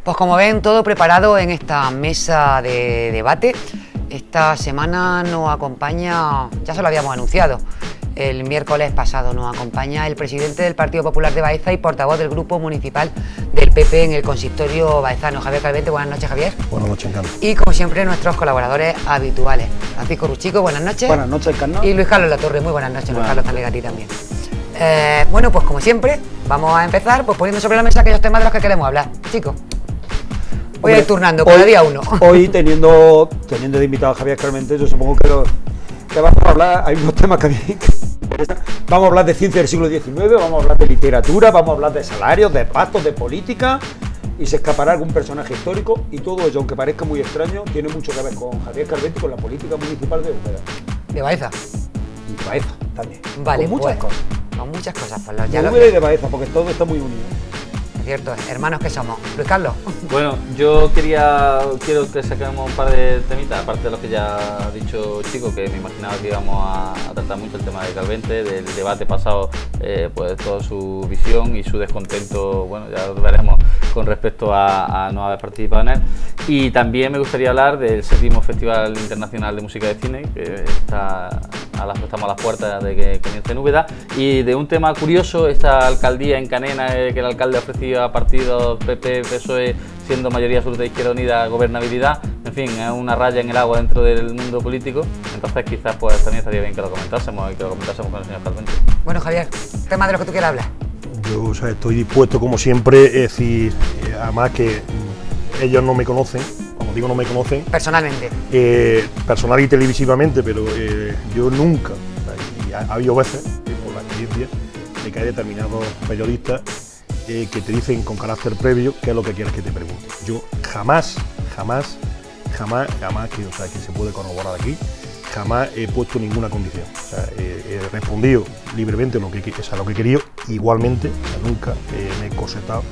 Pues como ven, todo preparado en esta mesa de debate. Esta semana nos acompaña, ya se lo habíamos anunciado, el miércoles pasado nos acompaña el presidente del Partido Popular de Baeza y portavoz del grupo municipal del PP en el consistorio baezano, Javier Calvente. Buenas noches, Javier. Buenas noches, Encarna. Y como siempre, nuestros colaboradores habituales. Francisco Ruchico, buenas noches. Buenas noches, Encarna. Y Luis Carlos Latorre, muy buenas noches. Luis Carlos, también a ti también. Bueno, pues como siempre, vamos a empezar pues poniendo sobre la mesa aquellos temas de los que queremos hablar. Chicos, voy a ir turnando, cada día uno. Hoy, teniendo de invitado a Javier Calvente, yo supongo que vamos a hablar, hay unos temas que a mí me interesan. Vamos a hablar de ciencia del siglo XIX, vamos a hablar de literatura, vamos a hablar de salarios, de pactos, de política, y se escapará algún personaje histórico, y todo ello, aunque parezca muy extraño, tiene mucho que ver con Javier Calvente y con la política municipal de Úbeda. ¿De Baeza? Y de Baeza también. Vale, con muchas cosas. Con muchas cosas. Pues De Úbeda y de Baeza, porque todo está muy unido. Cierto, hermanos que somos. Luis Carlos. Bueno, yo quiero que saquemos un par de temitas, aparte de los que ya ha dicho Chico, que me imaginaba que íbamos a tratar mucho el tema de Calvente, del debate pasado, pues toda su visión y su descontento, bueno, ya lo veremos con respecto a no haber participado en él. Y también me gustaría hablar del 7º Festival Internacional de Música de Cine, que estamos a las puertas de que comience en Úbeda, y de un tema curioso, esta alcaldía en Canena, que el alcalde ha ofrecido a partidos PP, PSOE, siendo mayoría absoluta de Izquierda Unida, gobernabilidad. En fin, es una raya en el agua dentro del mundo político. Entonces quizás pues también estaría bien que lo comentásemos y que lo comentásemos con el señor Calvente. Bueno, Javier, tema de lo que tú quieras hablar. Yo, estoy dispuesto, como siempre, es decir, además que ellos no me conocen, como digo, no me conocen personalmente, personal y televisivamente, pero yo nunca, y ha habido veces, por la experiencia, de que hay determinados periodistas que te dicen con carácter previo qué es lo que quieres que te pregunte. Yo jamás, que se puede corroborar aquí, jamás he puesto ninguna condición. O sea, he respondido libremente lo que he querido, igualmente, nunca me he cosetado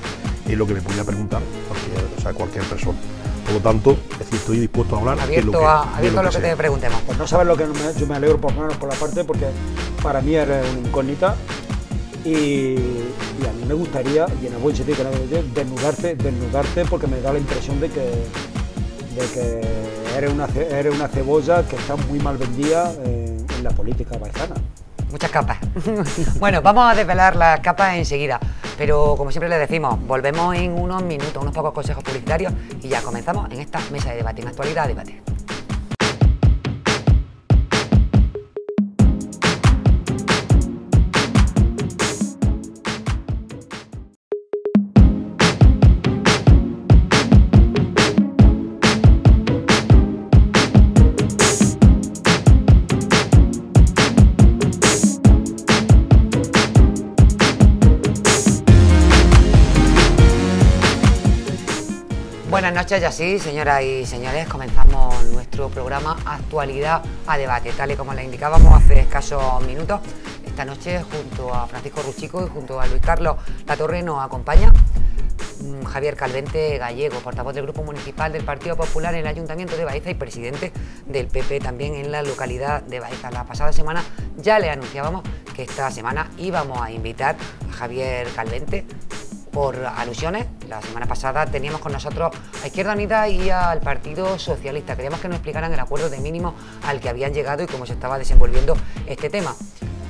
en lo que me podía preguntar cualquier persona. Por lo tanto, estoy dispuesto a hablar. Abierto a lo que te preguntemos. Pues no sabes lo que yo me alegro por la parte, porque para mí eres una incógnita. Y a mí me gustaría, y en el buen sentido que no digo yo, desnudarte, porque me da la impresión de que eres una cebolla que está muy mal vendida en la política baezana. Muchas capas. Bueno, vamos a desvelar las capas enseguida, pero como siempre les decimos, volvemos en unos minutos, unos pocos consejos publicitarios y ya comenzamos en esta mesa de debate, en Actualidad Debate. Buenas noches, y así, señoras y señores, comenzamos nuestro programa Actualidad a Debate. Tal y como les indicábamos hace escasos minutos, esta noche junto a Francisco Ruchico y junto a Luis Carlos Latorre nos acompaña Javier Calvente Gallego, portavoz del Grupo Municipal del Partido Popular en el Ayuntamiento de Baeza y presidente del PP también en la localidad de Baeza. La pasada semana ya le anunciábamos que esta semana íbamos a invitar a Javier Calvente por alusiones. La semana pasada teníamos con nosotros a Izquierda Unida y al Partido Socialista. Queríamos que nos explicaran el acuerdo de mínimo al que habían llegado y cómo se estaba desenvolviendo este tema.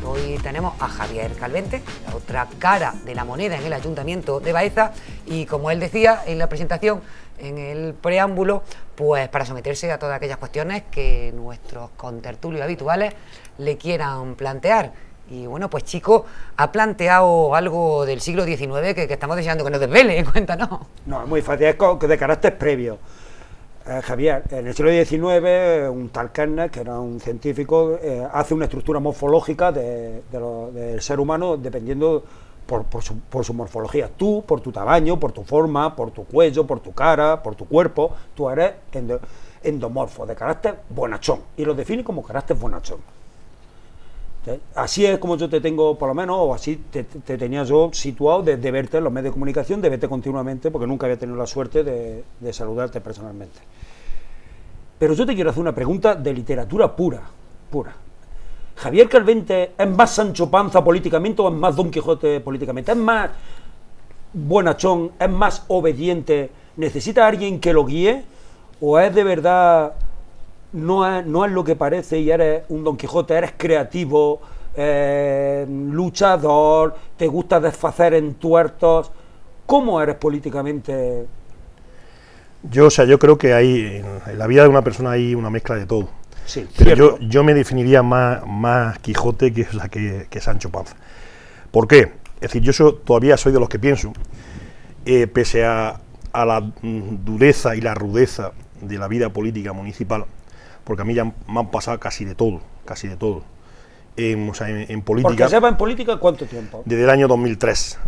Hoy tenemos a Javier Calvente, la otra cara de la moneda en el Ayuntamiento de Baeza, y como él decía en la presentación, en el preámbulo, pues para someterse a todas aquellas cuestiones que nuestros contertulios habituales le quieran plantear. Y bueno, pues Chico ha planteado algo del siglo XIX que estamos deseando que nos desvele, cuéntanos. No, es muy fácil, es de carácter previo. Javier, en el siglo XIX, un tal Kerner, que era un científico, hace una estructura morfológica del ser humano dependiendo por su morfología. Tú, por tu tamaño, por tu forma, por tu cuello, por tu cara, por tu cuerpo, tú eres endomorfo, de carácter bonachón, y lo define como carácter bonachón. Así es como yo te tengo, por lo menos, o así te tenía yo situado de verte en los medios de comunicación, de verte continuamente, porque nunca había tenido la suerte de saludarte personalmente. Pero yo te quiero hacer una pregunta de literatura pura. ¿Javier Calvente es más Sancho Panza políticamente o es más Don Quijote políticamente? ¿Es más bonachón, es más obediente ¿Necesita alguien que lo guíe? ¿O es de verdad, no es lo que parece y eres un Don Quijote, eres creativo, luchador, te gusta desfacer en tuertos? ¿Cómo eres políticamente? Yo creo que hay, en la vida de una persona hay una mezcla de todo. Sí, pero yo me definiría más Quijote que Sancho Panza. ¿Por qué? Es decir, todavía soy de los que pienso, pese a la dureza y la rudeza de la vida política municipal, porque a mí ya me han pasado casi de todo. En política. Porque lleva en política ¿cuánto tiempo? Desde el año 2003.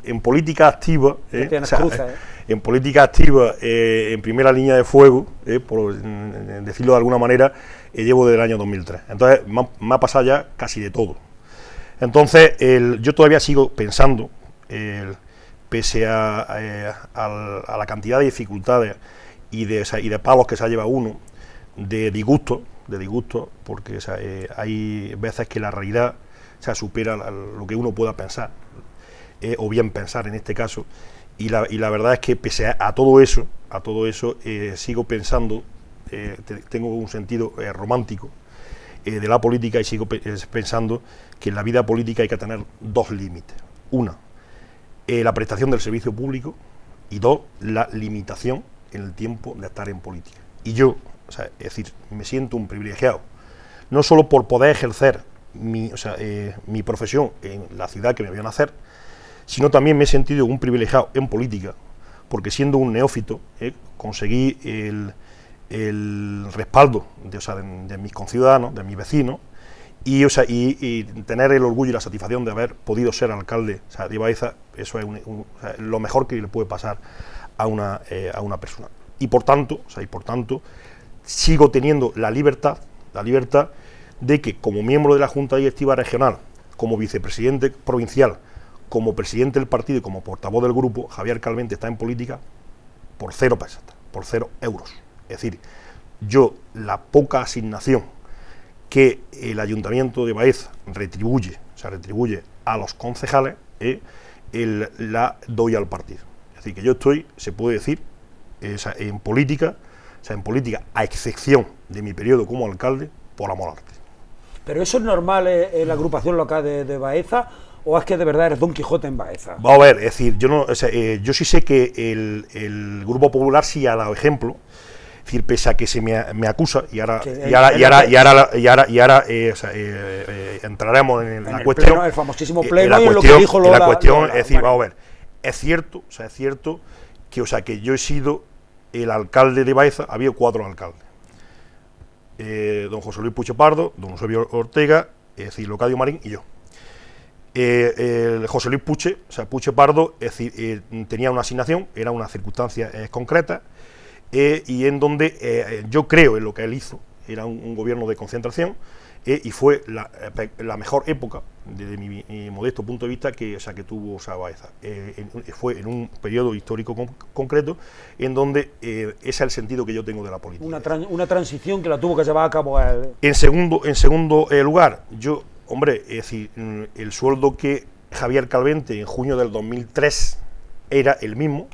En política activa, en política activa, en primera línea de fuego, por decirlo de alguna manera, llevo desde el año 2003. Entonces me ha pasado ya casi de todo. Entonces yo todavía sigo pensando, pese a la cantidad de dificultades y de palos que se ha llevado uno, de disgusto, porque hay veces que la realidad supera lo que uno pueda pensar, o bien pensar en este caso, y la verdad es que pese a todo eso, sigo pensando, tengo un sentido romántico de la política, y sigo pensando que en la vida política hay que tener dos límites. Una, la prestación del servicio público, y dos, la limitación en el tiempo de estar en política. Y yo, es decir, me siento un privilegiado, no solo por poder ejercer mi profesión en la ciudad que me vio nacer, sino también me he sentido un privilegiado en política, porque siendo un neófito conseguí el respaldo de mis conciudadanos, de mis vecinos, y tener el orgullo y la satisfacción de haber podido ser alcalde de Baeza. Eso es lo mejor que le puede pasar a una persona. Y por tanto, sigo teniendo la libertad de que, como miembro de la Junta Directiva Regional, como vicepresidente provincial, como presidente del partido y como portavoz del grupo, Javier Calvente está en política por 0 pesetas, por 0 euros. Es decir, yo la poca asignación que el Ayuntamiento de Baeza retribuye a los concejales, la doy al partido. Es decir, que yo estoy, se puede decir, en política, a excepción de mi periodo como alcalde, por amor al arte. ¿Pero eso es normal en la agrupación local de Baeza, o es que de verdad eres Don Quijote en Baeza? Vamos a ver, es decir, yo sí sé que el Grupo Popular sí ha dado ejemplo. Es decir, pese a que se me acusa, y ahora entraremos en la cuestión, pleno, el famosísimo pleno, y en lo que dijo Lola, la cuestión, Lola, es decir, vamos a ver, es cierto que yo he sido el alcalde de Baeza. Ha habido 4 alcaldes, don José Luis Puche Pardo, don Eusebio Ortega, es decir, Leocadio Marín y yo. El José Luis Puche Pardo, es decir, tenía una asignación, era una circunstancia concreta, y en donde yo creo en lo que él hizo. Era un gobierno de concentración, y fue la mejor época, desde mi modesto punto de vista, que tuvo Baeza. Fue en un periodo histórico concreto, en donde ese es el sentido que yo tengo de la política. Una transición que la tuvo que llevar a cabo él. En segundo lugar, yo, hombre, es decir, el sueldo que Javier Calvente en junio del 2003 era el mismo,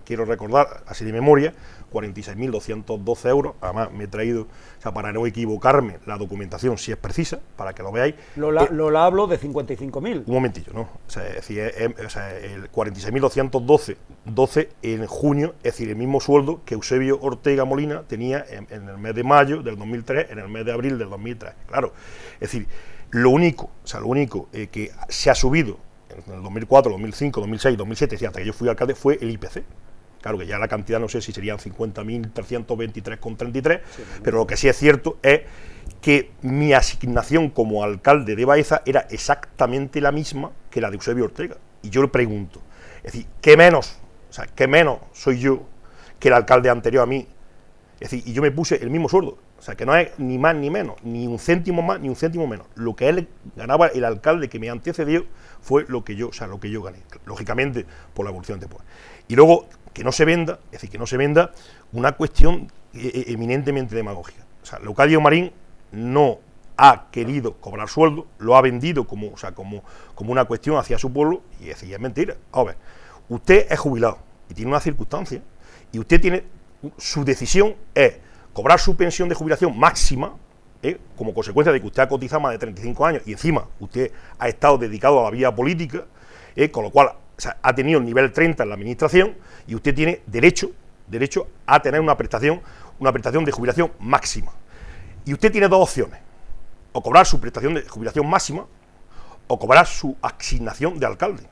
quiero recordar, así de memoria, 46.212 euros, además me he traído, para no equivocarme, la documentación, si es precisa, para que lo veáis. Lola hablo de 55.000. Un momentillo, ¿no? Es decir, el 46.212 en junio, es decir, el mismo sueldo que Eusebio Ortega Molina tenía en el mes de mayo del 2003, en el mes de abril del 2003. Claro, es decir, lo único que se ha subido en el 2004, 2005, 2006, 2007, es decir, hasta que yo fui alcalde, fue el IPC. Claro que ya la cantidad no sé si serían 50.323,33, sí, pero lo que sí es cierto es que mi asignación como alcalde de Baeza era exactamente la misma que la de Eusebio Ortega. Y yo le pregunto, es decir, ¿qué menos soy yo que el alcalde anterior a mí? Es decir, y yo me puse el mismo sueldo, que no es ni más ni menos, ni un céntimo más ni un céntimo menos. Lo que él ganaba, el alcalde que me antecedió, fue lo que yo gané, lógicamente por la evolución después. Y luego, que no se venda una cuestión eminentemente demagógica. Leocadio Marín no ha querido cobrar sueldo, lo ha vendido como una cuestión hacia su pueblo, y es mentira. A ver, usted es jubilado, y tiene una circunstancia, y usted tiene, su decisión es cobrar su pensión de jubilación máxima, como consecuencia de que usted ha cotizado más de 35 años y encima usted ha estado dedicado a la vida política, con lo cual, o sea, ha tenido el nivel 30 en la administración y usted tiene derecho a tener una prestación de jubilación máxima. Y usted tiene dos opciones: o cobrar su prestación de jubilación máxima o cobrar su asignación de alcalde.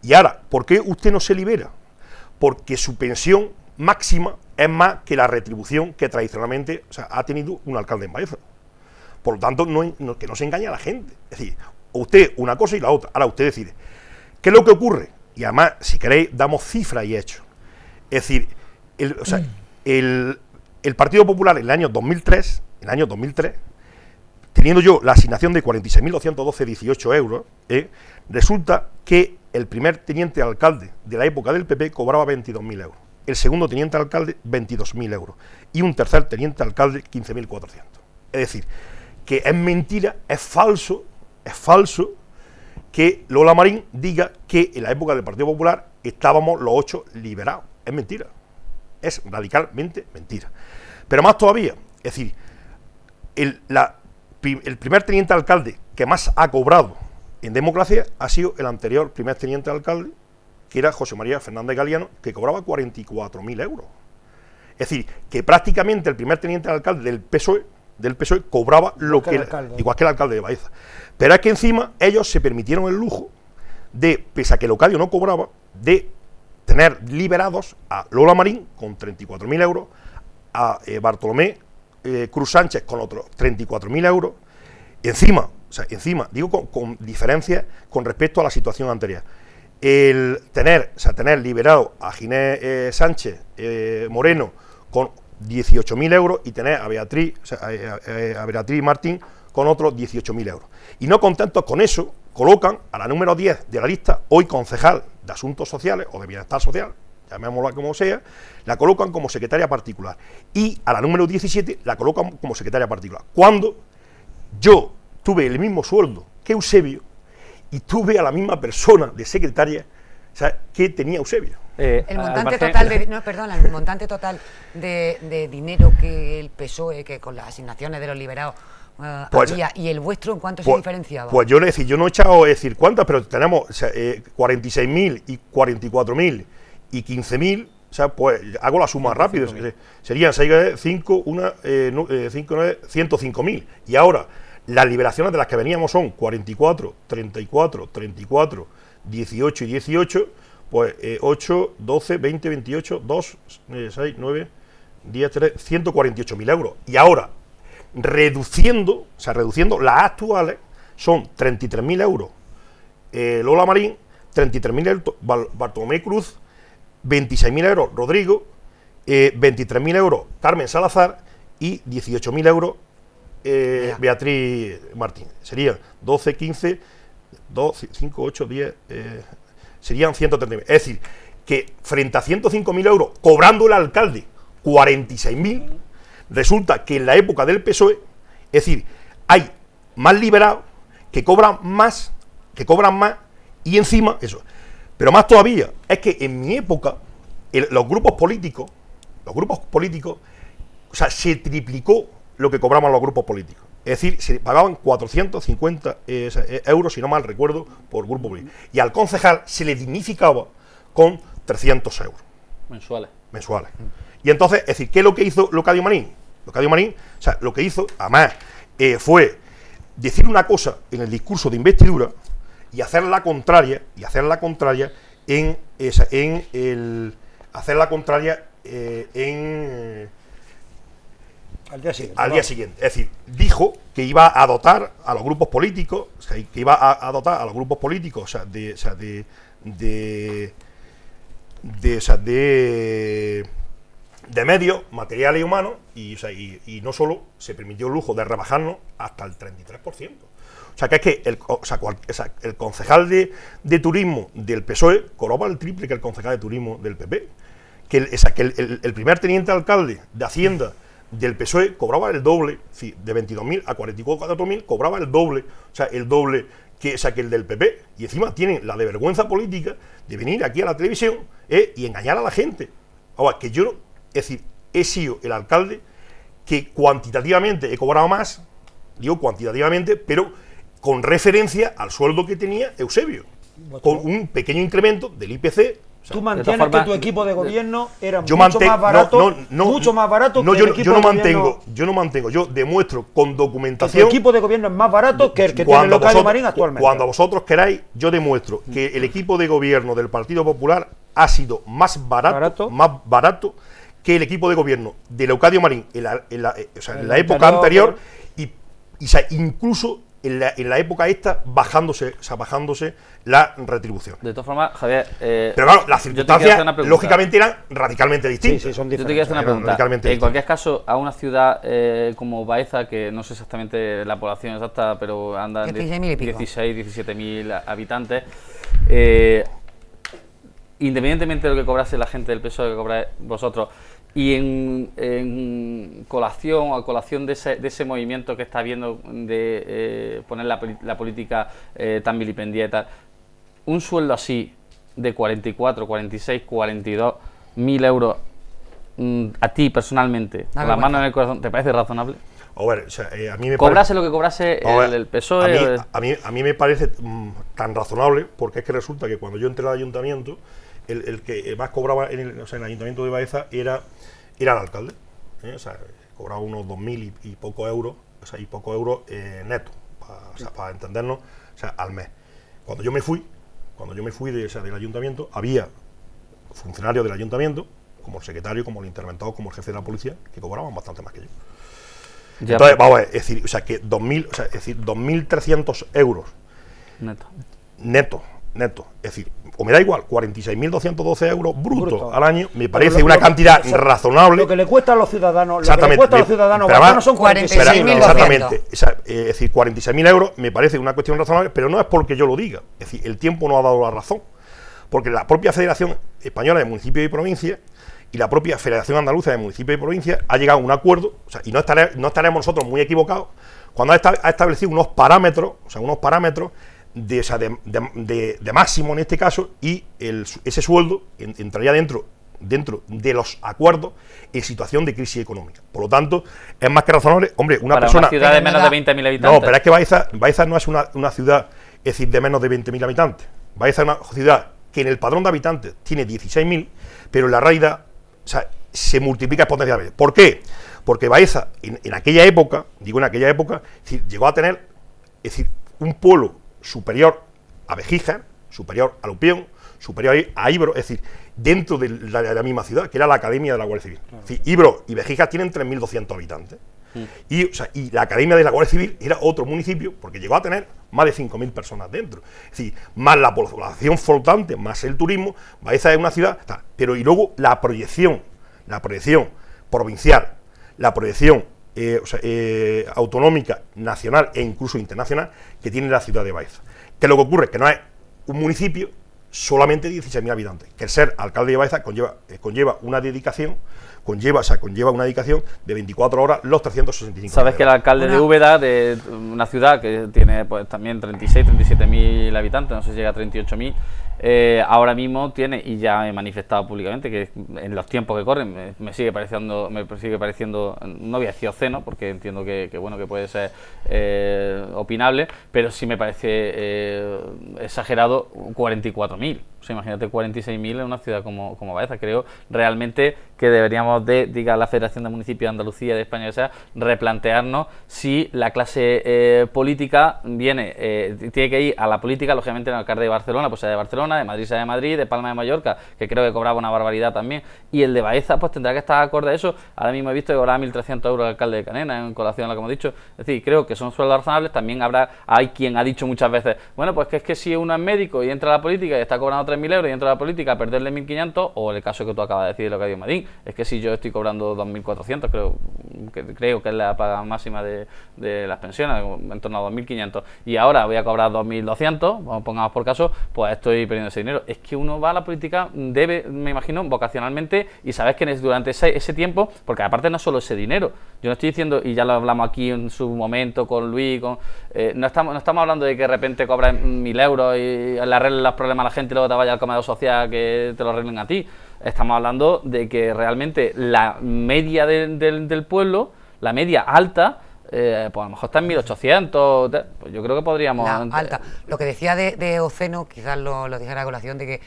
Y ahora, ¿por qué usted no se libera? Porque su pensión máxima es más que la retribución que tradicionalmente, o sea, ha tenido un alcalde en Baeza. Por lo tanto, que no se engañe a la gente. Es decir, usted una cosa y la otra. Ahora usted decide. ¿Qué es lo que ocurre? Y además, si queréis, damos cifras y hechos. Es decir, el Partido Popular en el año 2003, teniendo yo la asignación de 46.212,18 euros, resulta que el primer teniente alcalde de la época del PP cobraba 22.000 euros, el segundo teniente alcalde 22.000 euros y un tercer teniente alcalde 15.400. Es decir, que es mentira, es falso que Lola Marín diga que en la época del Partido Popular estábamos los 8 liberados. Es mentira, es radicalmente mentira. Pero más todavía, es decir, el primer teniente alcalde que más ha cobrado en democracia ha sido el anterior primer teniente alcalde, que era José María Fernández Galiano, que cobraba 44.000 euros. Es decir, que prácticamente el primer teniente alcalde del PSOE cobraba igual que el alcalde de Baeza. Pero es que encima ellos se permitieron el lujo de, pese a que Locadio no cobraba, de tener liberados a Lola Marín con 34.000 euros, a Bartolomé Cruz Sánchez con otros 34.000 euros, encima, digo con diferencias con respecto a la situación anterior. El tener liberado a Ginés Sánchez Moreno con 18.000 euros y tener a Beatriz Martín con otros 18.000 euros. Y no contentos con eso, colocan a la número 10 de la lista, hoy concejal de Asuntos Sociales o de Bienestar Social, llamémosla como sea, la colocan como secretaria particular. Y a la número 17 la colocan como secretaria particular. Cuando yo tuve el mismo sueldo que Eusebio y tuve a la misma persona de secretaria, o sea, que tenía Eusebio. El montante total el montante total de dinero que el PSOE, que con las asignaciones de los liberados había, y el vuestro, ¿en cuánto se diferenciaba? Pues yo le decía, yo no he echado decir cuántas, pero tenemos 46.000 y 44.000 y 15.000, o sea, pues hago la suma rápido, serían 6, 5, 1, 5, 9, 105.000. Y ahora, las liberaciones de las que veníamos son 44, 34, 34, 18 y 18, pues 8, 12, 20, 28, 2, 6, 9, 10, 3, 148.000 euros. Y ahora, reduciendo las actuales, son 33.000 euros Lola Marín, 33.000 euros Bartolomé Cruz, 26.000 euros Rodrigo, 23.000 euros Carmen Salazar y 18.000 euros Beatriz Martín. Serían 12, 15, 2, 5, 8, 10, serían 130.000. Es decir, que frente a 105.000 euros, cobrando el alcalde 46.000, resulta que en la época del PSOE, es decir, hay más liberados que cobran más, y encima eso. Pero más todavía, es que en mi época, los grupos políticos, o sea, se triplicó lo que cobraban los grupos políticos. Es decir, se pagaban 450 euros, si no mal recuerdo, por grupo político. Y al concejal se le dignificaba con 300 euros. Mensuales. Y entonces, es decir, ¿qué es lo que hizo Locadio Marín? Locadio Marín, o sea, lo que hizo, además, fue decir una cosa en el discurso de investidura y hacer la contraria, al día siguiente. Es decir, dijo que iba a dotar a los grupos políticos, o sea, de medios, materiales y humanos, y no solo se permitió el lujo de rebajarnos hasta el 33%. O sea, que es que el concejal de turismo del PSOE cobraba el triple que el concejal de turismo del PP. Que el primer teniente alcalde de Hacienda del PSOE cobraba el doble, de 22.000 a 44.000, cobraba el doble, o sea, el doble que, o sea, que el del PP. Y encima tienen la de vergüenza política de venir aquí a la televisión y engañar a la gente. Ahora, que yo, es decir, he sido el alcalde que cuantitativamente he cobrado más, digo cuantitativamente, pero con referencia al sueldo que tenía Eusebio, con un pequeño incremento del IPC. O sea, tú mantienes que tu equipo de gobierno era mucho más barato no, que el equipo yo no de mantengo, gobierno. yo no mantengo, yo demuestro con Que documentación. tu equipo de gobierno es más barato que el que tiene el Locadio Marín actualmente. Cuando vosotros queráis, yo demuestro que el equipo de gobierno del Partido Popular ha sido más barato que el equipo de gobierno de Leocadio Marín en la época anterior y o sea, incluso en la época esta bajándose la retribución. De todas formas, Javier, pero claro, las circunstancias lógicamente eran radicalmente distintas. Sí, son yo te quiero hacer una pregunta. En cualquier caso, a una ciudad como Baeza, que no sé exactamente la población exacta, pero anda en 17.000 habitantes, independientemente de lo que cobrase la gente del PSOE, que cobráis vosotros, y en colación de ese movimiento que está habiendo de poner la política tan vilipendiada y tal, un sueldo así de 44, 46, 42 mil euros a ti personalmente, con la mano en el corazón, ¿te parece razonable? A ver, o sea, a mí me cobrase lo que cobrase el PSOE. A mí me parece tan razonable, porque es que resulta que cuando yo entré al ayuntamiento, el que más cobraba en el ayuntamiento de Baeza era el alcalde, o sea, cobraba unos 2.000 y pocos euros, o sea, netos, para entendernos, o sea, al mes. Cuando yo me fui del ayuntamiento, había funcionarios del ayuntamiento, como el secretario, como el interventor, como el jefe de la policía, que cobraban bastante más que yo. Ya. Entonces, vamos a ver, es decir, o sea, que 2.300 euros neto, es decir, o me da igual, 46.212 euros brutos al año, me parece una cantidad razonable. Lo que le cuesta a los ciudadanos, son 46.200. Exactamente, es decir, 46.000 euros me parece una cuestión razonable, pero no es porque yo lo diga, es decir, el tiempo no ha dado la razón, porque la propia Federación Española de Municipios y Provincias y la propia Federación Andaluza de Municipios y Provincias ha llegado a un acuerdo, o sea, y no estaremos nosotros muy equivocados, cuando ha establecido unos parámetros de máximo en este caso, y ese sueldo entraría dentro de los acuerdos en situación de crisis económica. Por lo tanto, es más que razonable, hombre, una ciudad de menos de 20.000 habitantes. No, pero es que Baeza no es una ciudad, es decir, de menos de 20.000 habitantes. Baeza es una ciudad que en el padrón de habitantes tiene 16.000, pero en la realidad, o sea, se multiplica exponencialmente. ¿Por qué? Porque Baeza, en aquella época, es decir, llegó a tener, es decir, un pueblo superior a Bejíjar, superior a Lupión, superior a Ibro, es decir, dentro de la misma ciudad, que era la Academia de la Guardia Civil. Es decir, Ibro y Bejíjar tienen 3.200 habitantes. Y la Academia de la Guardia Civil era otro municipio, porque llegó a tener más de 5.000 personas dentro. Es decir, más la población flotante, más el turismo, Baeza es una ciudad, pero y luego la proyección provincial, la proyección autonómica, nacional e incluso internacional que tiene la ciudad de Baeza. Que lo que ocurre es que no es un municipio solamente de 16.000 habitantes, que el ser alcalde de Baeza conlleva una dedicación, conlleva una dedicación de 24 horas los 365 Sabes que el alcalde de Úbeda, de una ciudad que tiene pues también 37.000 habitantes, no sé si llega a 38.000, ahora mismo tiene, y ya he manifestado públicamente que en los tiempos que corren me sigue pareciendo, no voy a decir obsceno, porque entiendo que bueno, que puede ser opinable, pero sí me parece exagerado 44.000. O sea, imagínate 46.000 en una ciudad como Baeza. Creo realmente que deberíamos diga la Federación de Municipios de Andalucía, de España, o sea, replantearnos si la clase política tiene que ir a la política, lógicamente el alcalde de Barcelona, pues sea de Barcelona, de Madrid sea de Madrid, de Palma de Mallorca, que creo que cobraba una barbaridad también, y el de Baeza pues tendrá que estar acorde a eso. Ahora mismo he visto que cobraba 1.300 euros el alcalde de Canena, en colación a lo que hemos dicho. Es decir, creo que son sueldos razonables. También hay quien ha dicho muchas veces, bueno, pues que es que si uno es médico y entra a la política y está cobrando 3.000 euros y entra a la política a perderle 1.500, o el caso que tú acabas de decir de Leocadio Marín, es que si yo estoy cobrando 2.400, creo, que creo que es la paga máxima de las pensiones, en torno a 2.500, y ahora voy a cobrar 2.200, pongamos por caso, pues estoy perdiendo ese dinero. Es que uno va a la política, debe, me imagino, vocacionalmente, y sabes que durante ese tiempo, porque aparte no es solo ese dinero, yo no estoy diciendo, y ya lo hablamos aquí en su momento con Luis, no estamos hablando de que de repente cobras 1.000 euros y le arregles los problemas a la gente y luego te vaya al comedor social que te lo arreglen a ti. Estamos hablando de que realmente la media del pueblo, la media alta, pues a lo mejor está en 1.800, pues yo creo que podríamos... La alta. Lo que decía de Oceno, quizás lo dijera a colación, de que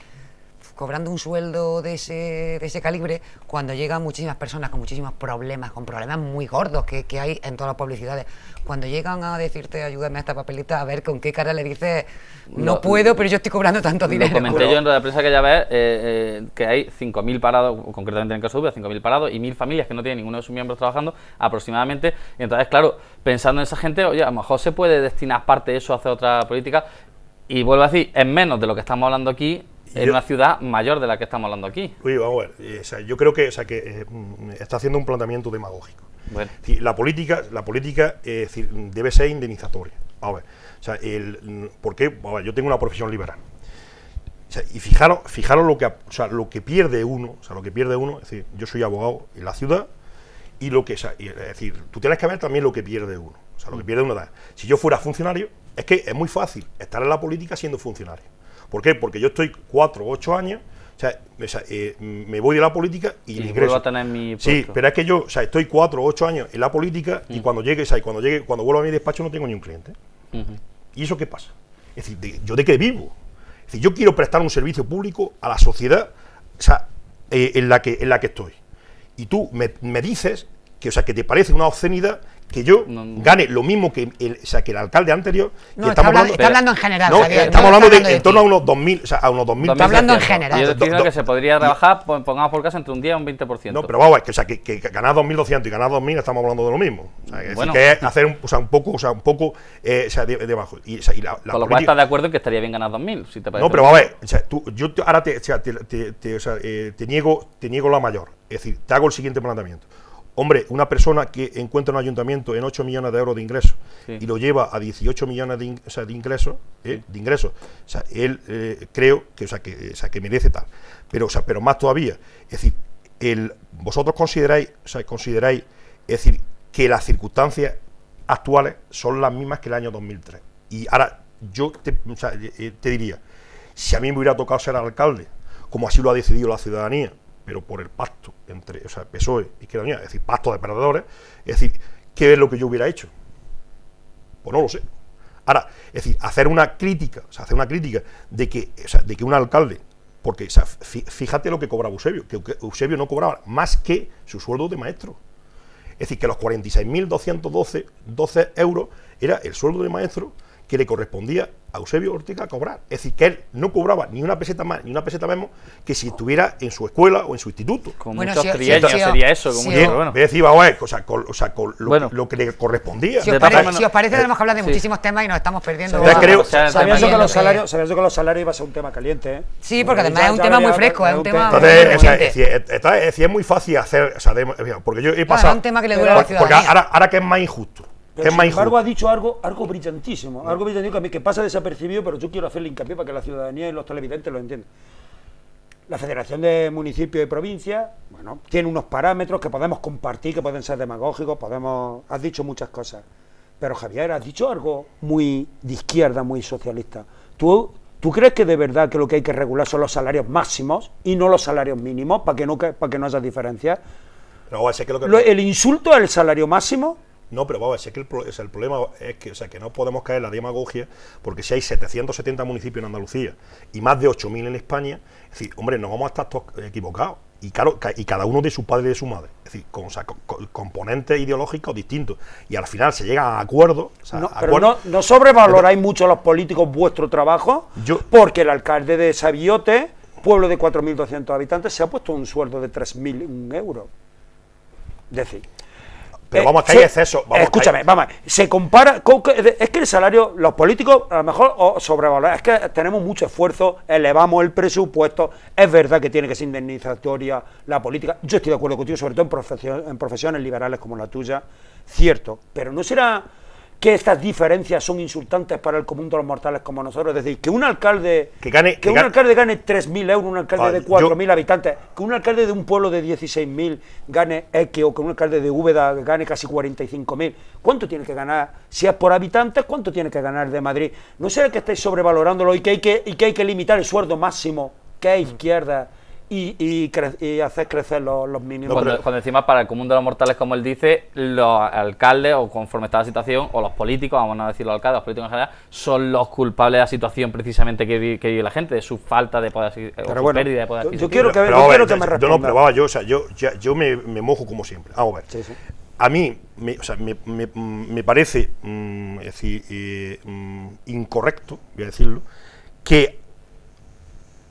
cobrando un sueldo de ese calibre, cuando llegan muchísimas personas con muchísimos problemas, con problemas muy gordos que hay en todas las publicidades, cuando llegan a decirte ayúdame a esta papelita, a ver con qué cara le dices no puedo, pero yo estoy cobrando tanto dinero. Lo comenté yo en la prensa aquella vez, que hay 5.000 parados, concretamente en el caso de 5.000 parados y 1.000 familias que no tienen ninguno de sus miembros trabajando aproximadamente, y entonces claro, pensando en esa gente, oye, a lo mejor se puede destinar parte de eso a hacer otra política, y vuelvo a decir, es menos de lo que estamos hablando aquí, en una ciudad mayor de la que estamos hablando aquí. Oye, vamos a ver, yo creo que, está haciendo un planteamiento demagógico. Bueno. Es decir, la política debe ser indemnizatoria. A ver, ¿por qué? A ver, yo tengo una profesión liberal. Y fijaros lo que pierde uno, es decir, yo soy abogado en la ciudad y es decir, tú tienes que ver también lo que pierde uno. Lo que pierde uno si yo fuera funcionario, es que es muy fácil estar en la política siendo funcionario. ¿Por qué? Porque yo estoy 4 o 8 años, me voy de la política y ingreso. A tener mi puesto. Sí, pero es que yo, estoy 4 o 8 años en la política y cuando vuelvo a mi despacho no tengo ni un cliente. ¿Y eso qué pasa? Es decir, ¿yo de qué vivo? Es decir, yo quiero prestar un servicio público a la sociedad, en la que estoy. Y tú me dices que te parece una obscenidad que yo gane lo mismo que el alcalde anterior. No, está hablando en general. No, Javier, estamos hablando de en torno a unos 2.000, a unos 2.000. Está hablando en general. Yo estoy diciendo que se podría rebajar, pongamos por caso, entre un 10 y un 20%. No, pero vamos, que ganar 2.200 y ganar 2.000 estamos hablando de lo mismo. Bueno, que es hacer un poco debajo. Con lo cual estás de acuerdo en que estaría bien ganar 2.000, si te parece. No, pero vamos a ver, yo ahora te niego la mayor. Es decir, te hago el siguiente planteamiento. Hombre, una persona que encuentra un ayuntamiento en 8 millones de euros de ingresos y lo lleva a 18 millones de ingresos, él creo que merece tal. Pero más todavía, es decir, vosotros consideráis, es decir, que las circunstancias actuales son las mismas que el año 2003. Y ahora yo te diría, si a mí me hubiera tocado ser alcalde, como así lo ha decidido la ciudadanía, pero por el pacto entre PSOE y Izquierda Unida, es decir, pacto de perdedores, es decir, ¿qué es lo que yo hubiera hecho? Pues no lo sé. Ahora, es decir, hacer una crítica de que un alcalde, porque fíjate lo que cobraba Eusebio, que Eusebio no cobraba más que su sueldo de maestro. Es decir, que los 46.212 euros era el sueldo de maestro que le correspondía a Eusebio Ortega cobrar. Es decir, que él no cobraba ni una peseta más ni una peseta menos que si estuviera en su escuela o en su instituto. Con muchos trienios sería eso. Con lo que le correspondía. Si os parece, tenemos que hablar de muchísimos temas y nos estamos perdiendo. Sabías que los salarios iba a ser un tema caliente, ¿eh? Sí, porque además es un tema muy fresco, es un tema es muy fácil hacer, porque yo he pasado... Es un tema que le duele a la ciudadanía. Porque ahora que es más injusto. Pero sin embargo ha dicho algo brillantísimo, algo que a mí que pasa desapercibido, pero yo quiero hacerle hincapié para que la ciudadanía y los televidentes lo entiendan. La Federación de Municipios y Provincias, bueno, tiene unos parámetros que podemos compartir, que pueden ser demagógicos, has dicho muchas cosas, pero Javier, has dicho algo muy de izquierda, muy socialista. ¿Tú crees que de verdad que lo que hay que regular son los salarios máximos y no los salarios mínimos, para que no haya diferencias? No, sé que el insulto al salario máximo. No, pero vamos a ver, que el problema es que no podemos caer en la demagogia, porque si hay 770 municipios en Andalucía y más de 8.000 en España, es decir, hombre, nos vamos a estar todos equivocados, y claro, y cada uno de su padre y de su madre, es decir, con componentes ideológicos distintos, y al final se llega a acuerdos. Pero no sobrevaloráis mucho los políticos vuestro trabajo, porque el alcalde de Sabiote, pueblo de 4.200 habitantes, se ha puesto un sueldo de 3.000 euros. Es decir... pero vamos, que hay exceso. Escúchame, vamos, se compara, es que el salario, los políticos a lo mejor sobrevaloran, es que tenemos mucho esfuerzo, elevamos el presupuesto, es verdad que tiene que ser indemnizatoria la política, yo estoy de acuerdo contigo, sobre todo en profesiones liberales como la tuya, cierto, pero ¿no será que estas diferencias son insultantes para el común de los mortales como nosotros? Es decir, que un alcalde un alcalde gane 3.000 euros, un alcalde de 4.000 habitantes, que un alcalde de un pueblo de 16.000 gane X, o que un alcalde de Úbeda gane casi 45.000. ¿Cuánto tiene que ganar? Si es por habitantes, ¿cuánto tiene que ganar de Madrid? ¿No será que estáis sobrevalorándolo y que hay que limitar el sueldo máximo que es izquierda y hacer crecer los mínimos? Cuando decimos para el común de los mortales, como él dice, los alcaldes, o conforme está la situación, o los políticos, vamos a decir los alcaldes, los políticos en general, son los culpables de la situación precisamente que vive la gente, de su falta de poder, o su pérdida de poder adquisitivo. Yo quiero que me responda. Yo no, pero vamos, yo me mojo como siempre. Vamos a ver. Sí. A mí me parece incorrecto, voy a decirlo, que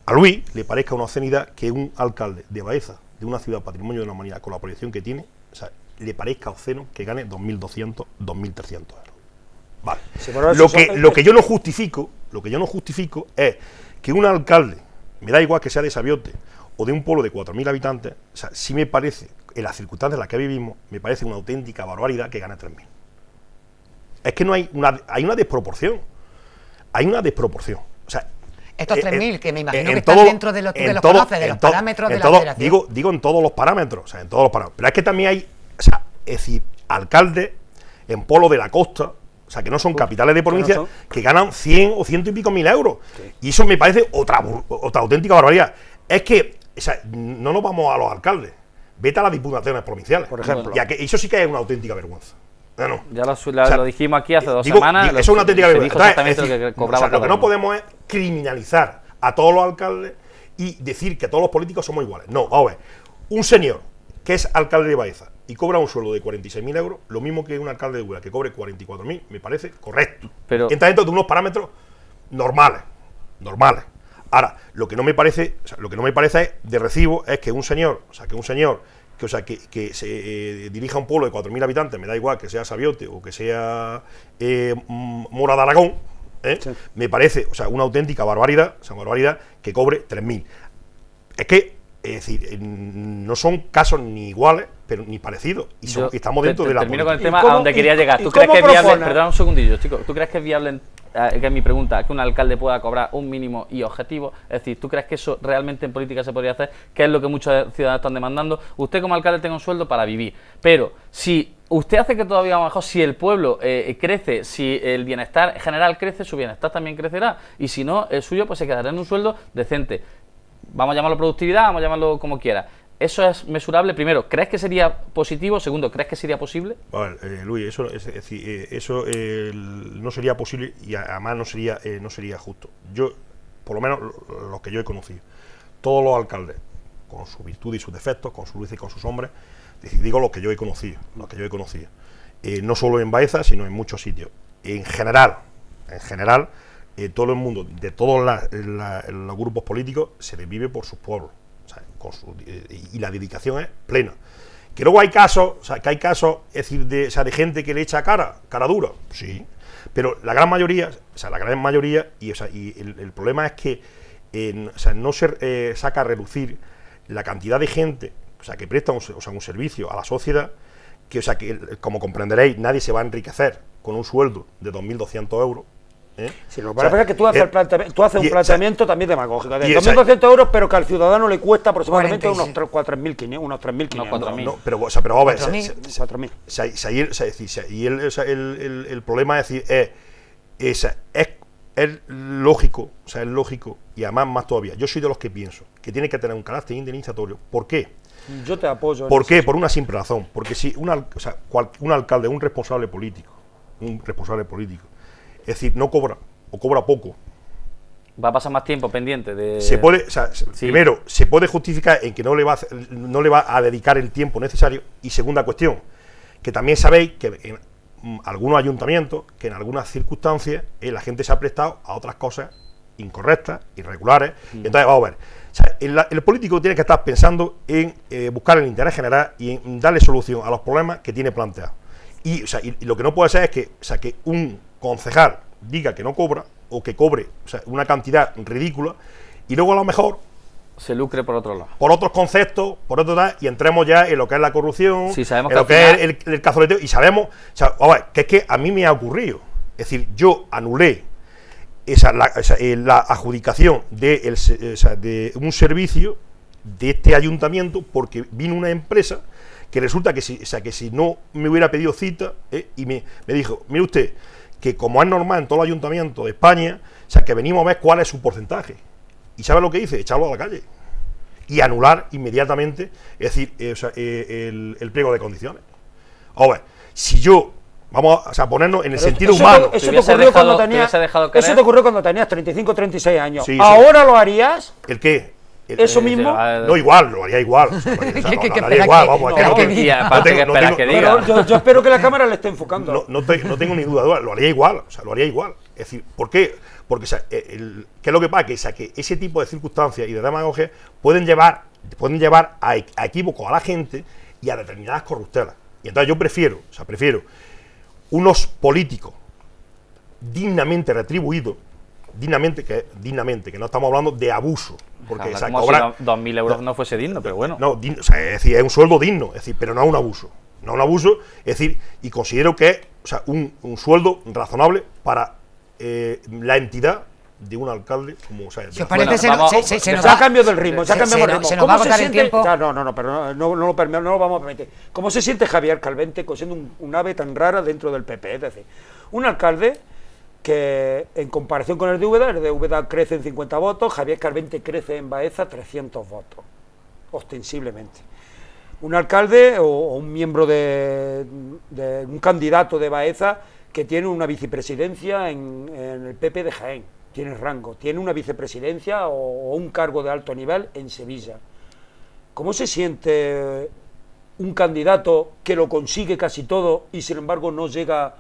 a Luis le parezca una obscenidad que un alcalde de Baeza, de una ciudad patrimonio de la humanidad, con la proyección que tiene, o sea, le parezca obsceno que gane 2.200, 2.300 euros. Vale. Sí, lo que yo no justifico es que un alcalde, me da igual que sea de Sabiote o de un pueblo de 4.000 habitantes, o sea, sí me parece, en las circunstancias en las que vivimos, me parece una auténtica barbaridad que gane 3.000. Es que no hay una desproporción. Hay una desproporción. O sea, estos 3.000, que me imagino que están dentro de los conoces, de los parámetros de la federación. Digo en todos los parámetros, o sea, en todos los parámetros. Pero es que también hay, o sea, es decir, alcaldes en pueblos de la costa, o sea, que no son capitales de provincia, que ganan 100 o 100 y pico mil euros. Sí. Y eso me parece otra auténtica barbaridad. Es que, o sea, no nos vamos a los alcaldes, vete a las diputaciones provinciales, por ejemplo. Ya que eso sí que es una auténtica vergüenza. No. Ya lo dijimos aquí hace 2 semanas. Eso es una auténtica vergüenza. Exactamente lo que cobraba. Lo que no podemos es criminalizar a todos los alcaldes y decir que todos los políticos somos iguales. No, vamos a ver. Un señor que es alcalde de Baeza y cobra un sueldo de 46.000 euros, lo mismo que un alcalde de Úbeda que cobre 44.000, me parece correcto. Pero entra dentro de unos parámetros normales. Ahora, lo que no me parece es de recibo es que un señor que se dirija a un pueblo de 4.000 habitantes, me da igual que sea Sabiote o que sea Mora de Aragón, sí. Me parece, o sea, una auténtica barbaridad, que cobre 3.000. Es que, es decir, no son casos ni iguales, pero ni parecidos, y estamos dentro de la política. Termino con el tema a donde quería llegar. ¿Tú crees que es viable? Perdón un segundillo, chicos. ¿Tú crees que es viable, que es mi pregunta, que un alcalde pueda cobrar un mínimo y objetivo? Es decir, ¿tú crees que eso realmente en política se podría hacer? Que es lo que muchos ciudadanos están demandando. Usted como alcalde tenga un sueldo para vivir, pero si usted hace que todavía mejor, si el pueblo crece, si el bienestar general crece, su bienestar también crecerá, y si no, el suyo pues se quedará en un sueldo decente. Vamos a llamarlo productividad, vamos a llamarlo como quiera. ¿Eso es mesurable? Primero, ¿crees que sería positivo? Segundo, ¿crees que sería posible? Bueno, Luis, eso no sería posible y además no sería justo. Yo, por lo menos los que yo he conocido, todos los alcaldes, con sus virtudes y sus defectos, con sus luces y con sus sombras, digo los que yo he conocido, no solo en Baeza, sino en muchos sitios. En general, todo el mundo, de todos los grupos políticos, se les vive por sus pueblos. Y la dedicación es plena. Que luego hay casos, es decir, de gente que le echa cara dura, sí, pero la gran mayoría, y el problema es que no se saca a reducir la cantidad de gente, que presta un servicio a la sociedad, que como comprenderéis, nadie se va a enriquecer con un sueldo de 2.200 euros. Sí, lo que pasa es que tú haces un planteamiento también demagógico de 2.200 euros, pero que al ciudadano le cuesta aproximadamente unos 4.500, unos 3.500. No, pero vamos a ver, 4.000. Y el problema es decir, es lógico, es lógico, y además más todavía. Yo soy de los que pienso que tiene que tener un carácter indemnizatorio. ¿Por qué? Yo te apoyo. ¿Por qué? Por una simple razón. Porque si un alcalde, un responsable político, es decir, no cobra o cobra poco, va a pasar más tiempo pendiente de... Primero, se puede justificar en que no le va a dedicar el tiempo necesario, y segunda cuestión, que también sabéis que en algunos ayuntamientos, que en algunas circunstancias la gente se ha prestado a otras cosas incorrectas, irregulares. Entonces, vamos a ver. O sea, el político tiene que estar pensando en buscar el interés general y en darle solución a los problemas que tiene planteados. Y, o sea, y lo que no puede ser es que, o sea, que un concejal diga que no cobra o que cobre, o sea, una cantidad ridícula y luego a lo mejor se lucre por otro lado. Por otros conceptos, por otro lado, y entremos ya en lo que es la corrupción, sí, sabemos en que lo que final... es el cazoleteo, y sabemos, o sea, a ver, que es que a mí me ha ocurrido. Es decir, yo anulé la adjudicación de un servicio de este ayuntamiento porque vino una empresa que resulta que si no me hubiera pedido cita y me dijo, mire usted, que como es normal en todo el ayuntamiento de España, o sea, que venimos a ver cuál es su porcentaje. ¿Y sabe lo que hice? Echarlo a la calle y anular inmediatamente, es decir, el pliego de condiciones. A ver, si yo, vamos a ponernos en el sentido humano. Eso te ocurrió cuando tenías 35, 36 años. Sí, ¿ahora sí lo harías? ¿El qué? ¿Eso mismo? No, igual, lo haría igual. Lo haría igual, vamos. Yo espero que la cámara le esté enfocando. No tengo ni duda, lo haría igual, o sea, lo haría igual. Es decir, ¿por qué? Porque, o sea, ¿qué es lo que pasa? Que ese tipo de circunstancias y de demagogia pueden llevar a equívocos a la gente y a determinadas corruptelas. Y entonces yo prefiero unos políticos dignamente retribuidos, que no estamos hablando de abuso. Porque, o sea, cobrar si 2.000 euros no fuese digno, pero bueno. No, o sea, es decir, es un sueldo digno, es decir, pero no es un abuso. No es un abuso, es decir, y considero que es, o sea, un sueldo razonable para la entidad de un alcalde como, o sea, si os parece, se nos va a cambio del ritmo, se nos va a agotar el tiempo. Pero no lo vamos a permitir. ¿Cómo se siente Javier Calvente siendo un ave tan rara dentro del PP? Es decir, un alcalde que en comparación con el de Úbeda crece en 50 votos, Javier Calvente crece en Baeza 300 votos, ostensiblemente. Un alcalde o un miembro de un candidato de Baeza que tiene una vicepresidencia en el PP de Jaén, tiene rango, tiene una vicepresidencia o un cargo de alto nivel en Sevilla. ¿Cómo se siente un candidato que lo consigue casi todo y sin embargo no llega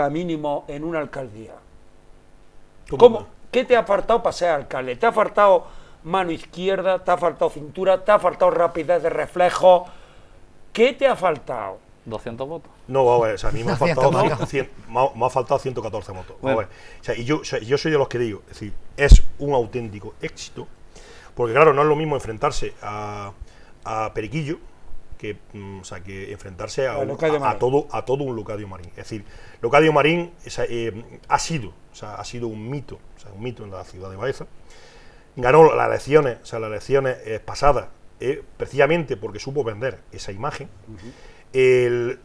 a mínimo en una alcaldía? ¿Cómo? ¿Qué te ha faltado para ser alcalde? ¿Te ha faltado mano izquierda? ¿Te ha faltado cintura? ¿Te ha faltado rapidez de reflejo? ¿Qué te ha faltado? 200 votos. No, a ver, o sea, a mí me ha faltado 114 votos. Bueno. A ver, o sea, yo soy de los que digo, es decir, es un auténtico éxito, porque claro, no es lo mismo enfrentarse a Periquillo que enfrentarse a todo un Leocadio Marín. Es decir, Leocadio Marín ha sido un mito, en la ciudad de Baeza. Ganó las elecciones, pasadas, precisamente porque supo vender esa imagen.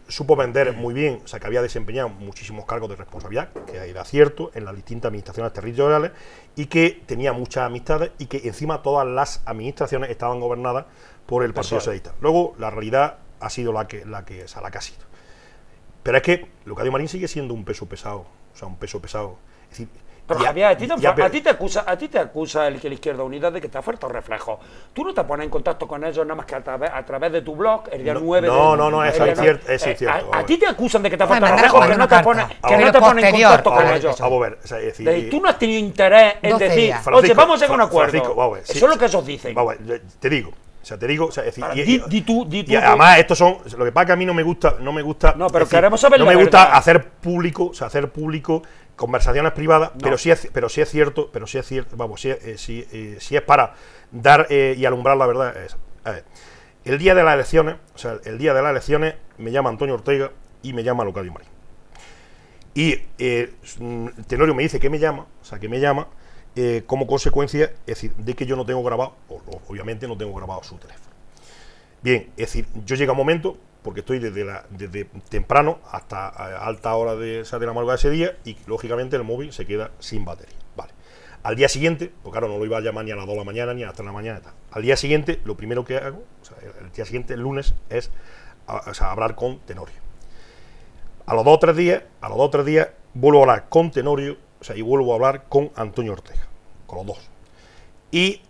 Supo vender muy bien, o sea, que había desempeñado muchísimos cargos de responsabilidad, que era cierto, en las distintas administraciones territoriales, y que tenía muchas amistades, y que encima todas las administraciones estaban gobernadas por el Partido Socialista. Luego, la realidad ha sido la que ha sido. Pero es que Leocadio Marín sigue siendo un peso pesado, Es decir, pero Javier, a ti te acusa el que la Izquierda Unida de que te ha faltado reflejo. Tú no te pones en contacto con ellos nada más que a través de tu blog, el día 9. No, eso es cierto. A ti te acusan de que te ha faltado reflejo, que no te pones en contacto con ellos. Vamos a ver, es decir, tú no has tenido interés en decir, oye, vamos a llegar a un acuerdo. Eso es lo que ellos dicen. Te digo, es decir, di tú. Además, estos son, lo que pasa es que a mí no me gusta. No, pero queremos saber no me gusta hacer público, conversaciones privadas, no. pero sí es cierto, sí es para dar y alumbrar la verdad. A ver, el día de las elecciones, me llama Antonio Ortega y me llama Leocadio Marín. Y Tenorio me dice que me llama, como consecuencia, es decir, de que yo no tengo grabado, obviamente no tengo grabado su teléfono. Bien, es decir, yo llega un momento, porque estoy desde temprano hasta alta hora de la madrugada de ese día, y lógicamente el móvil se queda sin batería. Vale. Al día siguiente, pues claro, no lo iba a llamar ni a las 2 de la mañana ni a las 3 de la mañana y tal. Al día siguiente, lo primero que hago, el día siguiente, el lunes, es hablar con Tenorio. A los 2 o 3 días, vuelvo a hablar con Tenorio, y vuelvo a hablar con Antonio Ortega, con los dos. Y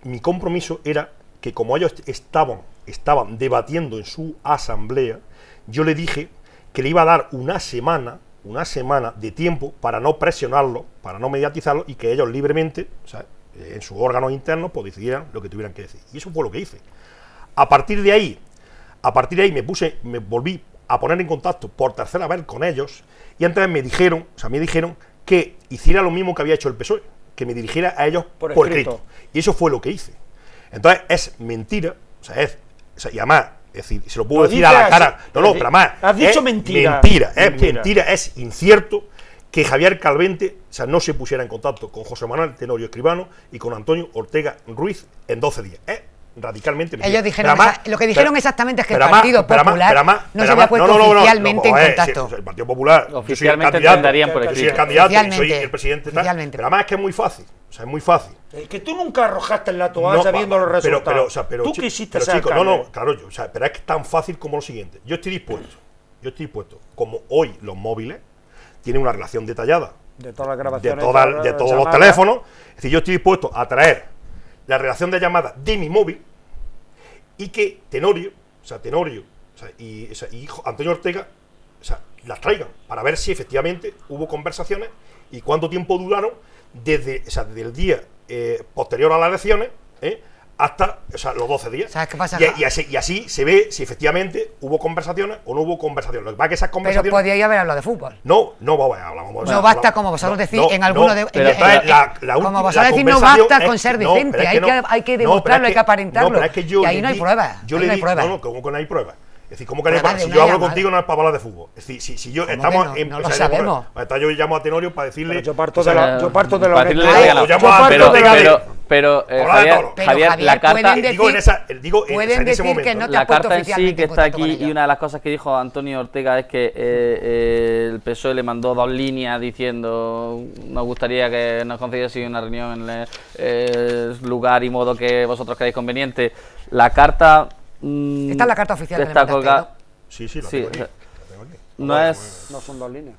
mi compromiso era que, como ellos estaban debatiendo en su asamblea, yo le dije que le iba a dar una semana una semana de tiempo para no presionarlo, para no mediatizarlo y que ellos libremente, o sea, en sus órganos internos, pues decidieran lo que tuvieran que decir. Y eso fue lo que hice. A partir de ahí me volví a poner en contacto por tercera vez con ellos y entonces me dijeron que hiciera lo mismo que había hecho el PSOE, que me dirigiera a ellos por escrito. Y eso fue lo que hice. Entonces es mentira, y además, es decir, se lo puedo decir a la cara. No, pero además. Has dicho mentira. Mentira, es incierto que Javier Calvente, no se pusiera en contacto con José Manuel Tenorio Escribano y con Antonio Ortega Ruiz en 12 días. Radicalmente mentira. Ellos dijeron lo que dijeron exactamente es que el Partido Popular no se había puesto oficialmente en contacto. El Partido Popular oficialmente entenderían por escrito. Yo soy el candidato y soy el presidente. Pero además es que es muy fácil. Es muy fácil. Que tú nunca arrojaste en la toalla viendo los resultados. Pero tú quisiste ser chicos, claro, pero es que es tan fácil como lo siguiente. Yo estoy dispuesto, como hoy los móviles tienen una relación detallada de todas las grabaciones, de todos los teléfonos, es decir, yo estoy dispuesto a traer la relación de llamadas de mi móvil y que Tenorio y Antonio Ortega las traigan para ver si efectivamente hubo conversaciones y cuánto tiempo duraron desde el día posterior a las elecciones hasta los 12 días. ¿Sabes qué pasa? Y así se ve si efectivamente hubo conversaciones o no hubo conversaciones. Lo que pasa es que esas conversaciones... Pero podíais haber hablado de fútbol. No hablamos. No basta, como vosotros decís, en alguno de... Como vosotros decís, no basta con ser decente, hay que demostrarlo, hay que aparentarlo. Y ahí no hay pruebas. No, ¿cómo que no hay pruebas? Es decir, ¿cómo que no hay pruebas? Si yo hablo contigo no es para hablar de fútbol. Es decir, si yo estamos en... No lo sabemos. Yo llamo a Tenorio para decirle... Yo parto de la honestidad. Pero Javier, la carta... Pueden decir que no te has puesto oficialmente en sí que está aquí, con ella. y una de las cosas que dijo Antonio Ortega es que el PSOE le mandó 2 líneas diciendo: nos gustaría que nos concediese una reunión en el lugar y modo que vosotros creáis conveniente. La carta... Esta es la carta oficial está colgada. Sí, la tengo aquí. No son 2 líneas.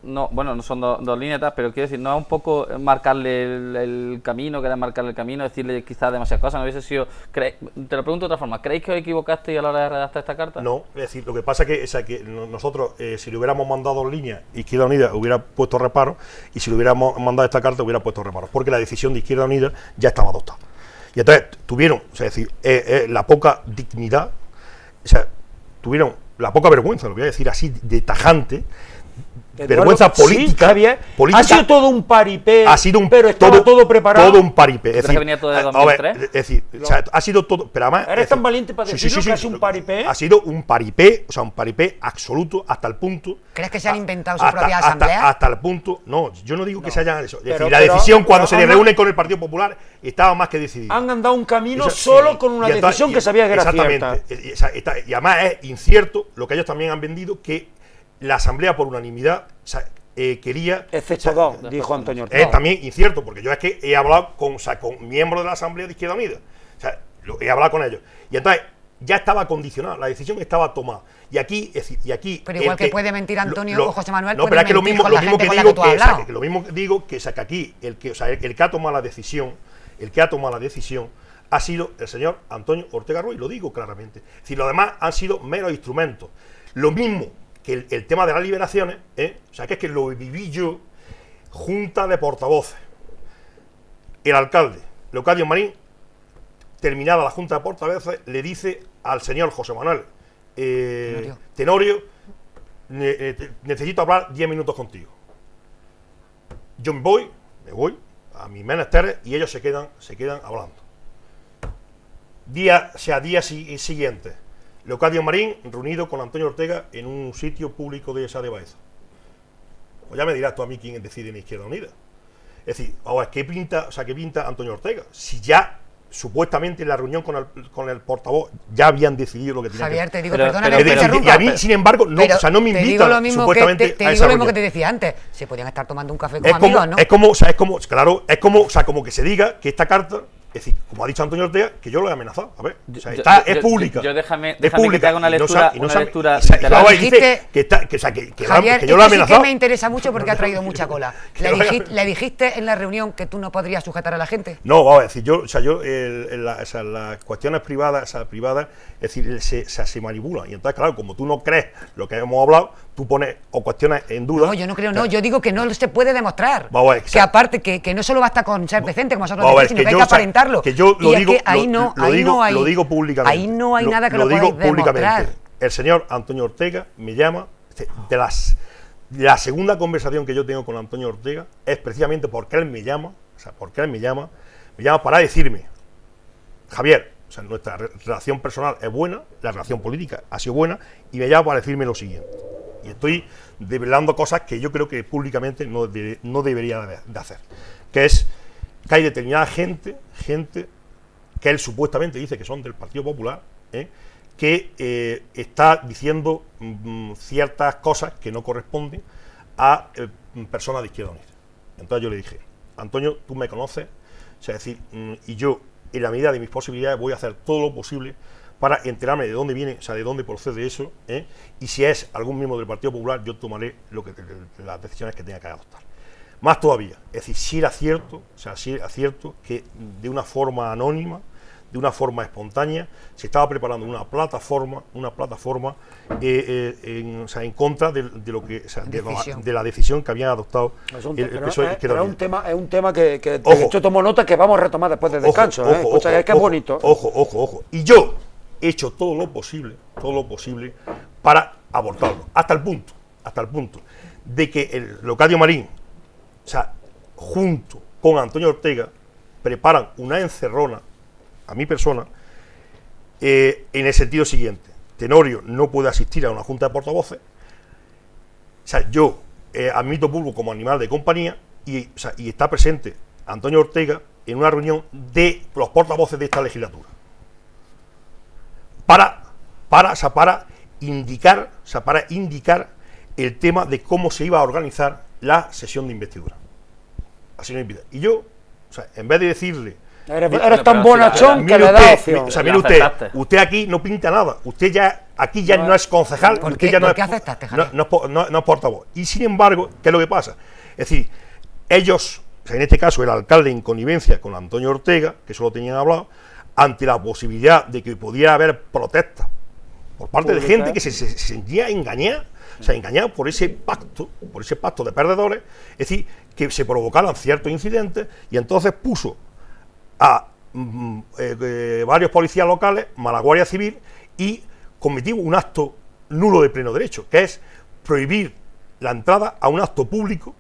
No, bueno, no son dos líneas, pero quiero decir, no es un poco marcarle el camino, querer marcarle el camino, decirle quizás demasiadas cosas. No hubiese sido... Te lo pregunto de otra forma, ¿creéis que os equivocasteis a la hora de redactar esta carta? No, es decir, lo que pasa es que nosotros, si le hubiéramos mandado 2 líneas, Izquierda Unida hubiera puesto reparo, y si le hubiéramos mandado esta carta hubiera puesto reparo, porque la decisión de Izquierda Unida ya estaba adoptada. Y entonces tuvieron, la poca dignidad, tuvieron la poca vergüenza, lo voy a decir así, de tajante, vergüenza política, Javier, ha sido todo un paripé, pero estaba todo preparado. Todo un paripé. ¿Crees que venía todo de 2003? Es decir, ha sido todo, pero además... ¿Eres tan valiente para decirlo que ha sido un paripé? Ha sido un paripé, un paripé absoluto hasta el punto... ¿Crees que se han inventado su propia asamblea? Hasta el punto... No, yo no digo que se hayan... Es decir, la decisión cuando se reúnen con el Partido Popular estaba más que decidida. Han andado un camino solo con una decisión que sabía que era cierta. Exactamente. Y además es incierto lo que ellos también han vendido, que la asamblea por unanimidad quería... Excepto 2, dijo Antonio Ortega. Es también incierto, porque yo es que he hablado con miembros de la asamblea de Izquierda Unida. He hablado con ellos. Y entonces ya estaba condicionada, la decisión estaba tomada. Y aquí... Pero igual que puede mentir Antonio o José Manuel, no, pero es que lo mismo que digo que aquí el que ha tomado la decisión, ha sido el señor Antonio Ortega Ruiz, lo digo claramente. Es decir, los demás han sido meros instrumentos. Lo mismo que el tema de las liberaciones, que es que lo viví yo, junta de portavoces. El alcalde, Leocadio Marín, terminada la junta de portavoces, le dice al señor José Manuel Tenorio, necesito hablar 10 minutos contigo. Yo me voy a mis menesteres y ellos se quedan hablando. Día siguiente, Leocadio Marín reunido con Antonio Ortega en un sitio público de esa de Baeza. Pues ya me dirás tú a mí quién decide en Izquierda Unida. Es decir, ahora, ¿qué pinta Antonio Ortega? Si ya supuestamente en la reunión con el portavoz ya habían decidido lo que tenían Javier, que... te digo, perdóname que te interrumpa. Y a mí, sin embargo, no me invitan supuestamente te digo lo mismo que te decía antes. Se podían estar tomando un café como amigos, ¿no? Como que se diga que esta carta Es decir, como ha dicho Antonio Ortega, que yo lo he amenazado. A ver, o sea, es pública. Déjame es que te haga una lectura, literal. Javier, que yo lo he eso sí amenazado. que me interesa mucho porque ha traído mucha cola. ¿Le dijiste en la reunión que tú no podrías sujetar a la gente? No, vamos a decir, las cuestiones privadas, es decir, se manipulan. Y entonces, claro, como tú no crees lo que hemos hablado, tú pones o cuestiones en duda. No, yo no creo, no, yo digo que no se puede demostrar. Vamos a ver, que aparte, que no solo basta con ser decente, como vosotros vamos a ver, decís, sino que hay que aparentarlo. Que yo lo Y es digo, que ahí lo digo públicamente. Ahí no hay nada que lo digo podáis demostrar. El señor Antonio Ortega me llama, la segunda conversación que yo tengo con Antonio Ortega es precisamente porque él me llama, me llama para decirme, Javier, o sea, nuestra relación personal es buena, la relación política ha sido buena, y me llama para decirme lo siguiente. Y estoy develando cosas que yo creo que públicamente no debería de hacer. Que es que hay determinada gente que él supuestamente dice que son del Partido Popular, que está diciendo ciertas cosas que no corresponden a personas de Izquierda Unida. Entonces yo le dije, Antonio, tú me conoces, o sea, es decir, y yo, en la medida de mis posibilidades, voy a hacer todo lo posible para enterarme de dónde viene, o sea, de dónde procede eso, y si es algún miembro del Partido Popular, yo tomaré las decisiones que tenga que adoptar. Más todavía, es decir, si era cierto, que de una forma anónima, de una forma espontánea, se estaba preparando una plataforma en contra de lo que, o sea, de la decisión que habían adoptado el PSOE. Es un tema que de hecho tomo nota que vamos a retomar después del descanso. Es que es bonito. Ojo. Y yo he hecho todo lo posible para abordarlo, hasta el punto de que el Leocadio Marín, o sea, junto con Antonio Ortega, preparan una encerrona a mi persona, en el sentido siguiente: Tenorio no puede asistir a una junta de portavoces, o sea, yo admito público como animal de compañía, y está presente Antonio Ortega en una reunión de los portavoces de esta legislatura, para indicar el tema de cómo se iba a organizar la sesión de investidura. Así no impide. Y yo, o sea, en vez de decirle, eres tan bonachón que le da opción. O sea, mire usted aquí no pinta nada. Usted ya aquí ya no es concejal. ¿Por usted qué? ya no ¿Por es, qué aceptaste, no es portavoz. Y sin embargo, ¿qué es lo que pasa? Es decir, ellos, o sea, en este caso el alcalde en connivencia con Antonio Ortega, que eso lo tenían hablado, ante la posibilidad de que pudiera haber protestas por parte de gente que se sentía engañada, o sea, engañado por ese pacto de perdedores, es decir, que se provocaran ciertos incidentes, y entonces puso a varios policías locales, más la Guardia Civil, y cometió un acto nulo de pleno derecho, que es prohibir la entrada a un acto público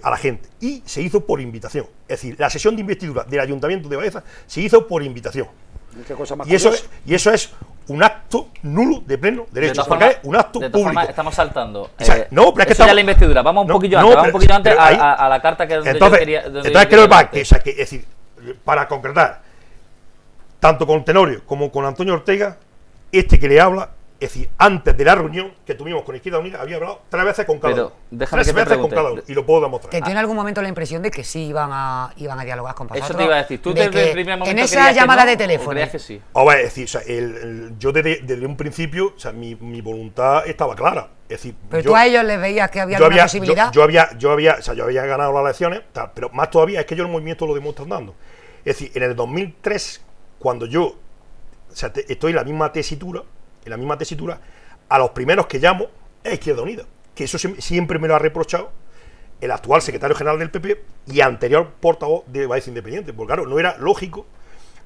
a la gente, y se hizo por invitación. Es decir, la sesión de investidura del Ayuntamiento de Baeza se hizo por invitación. ¿Qué cosa más y eso es un acto nulo de pleno derecho, porque es un acto público. Forma, estamos saltando. O sea, no, pero es que estamos, ya la investidura. Vamos un poquito antes, a la carta que entonces, yo quería. Entonces creo que es decir, para concretar, tanto con Tenorio como con Antonio Ortega, que le habla, es decir, antes de la reunión que tuvimos con Izquierda Unida, había hablado 3 veces con cada uno. Y lo puedo demostrar. Que tiene en algún momento la impresión de que sí iban a dialogar con vosotros. Eso te iba a decir. Tú desde el primer momento en esa llamada de teléfono. ¿Creías que sí? Es decir, o sea, yo desde un principio, o sea, mi voluntad estaba clara. Es decir, pero tú a ellos les veías que había alguna posibilidad. Yo había ganado las elecciones, pero más todavía es que yo el movimiento lo demuestran dando. Es decir, en el 2003, cuando yo estoy en la misma tesitura, a los primeros que llamo es Izquierda Unida, que eso siempre me lo ha reprochado el actual secretario general del PP y anterior portavoz de Baeza Independiente, porque claro, no era lógico,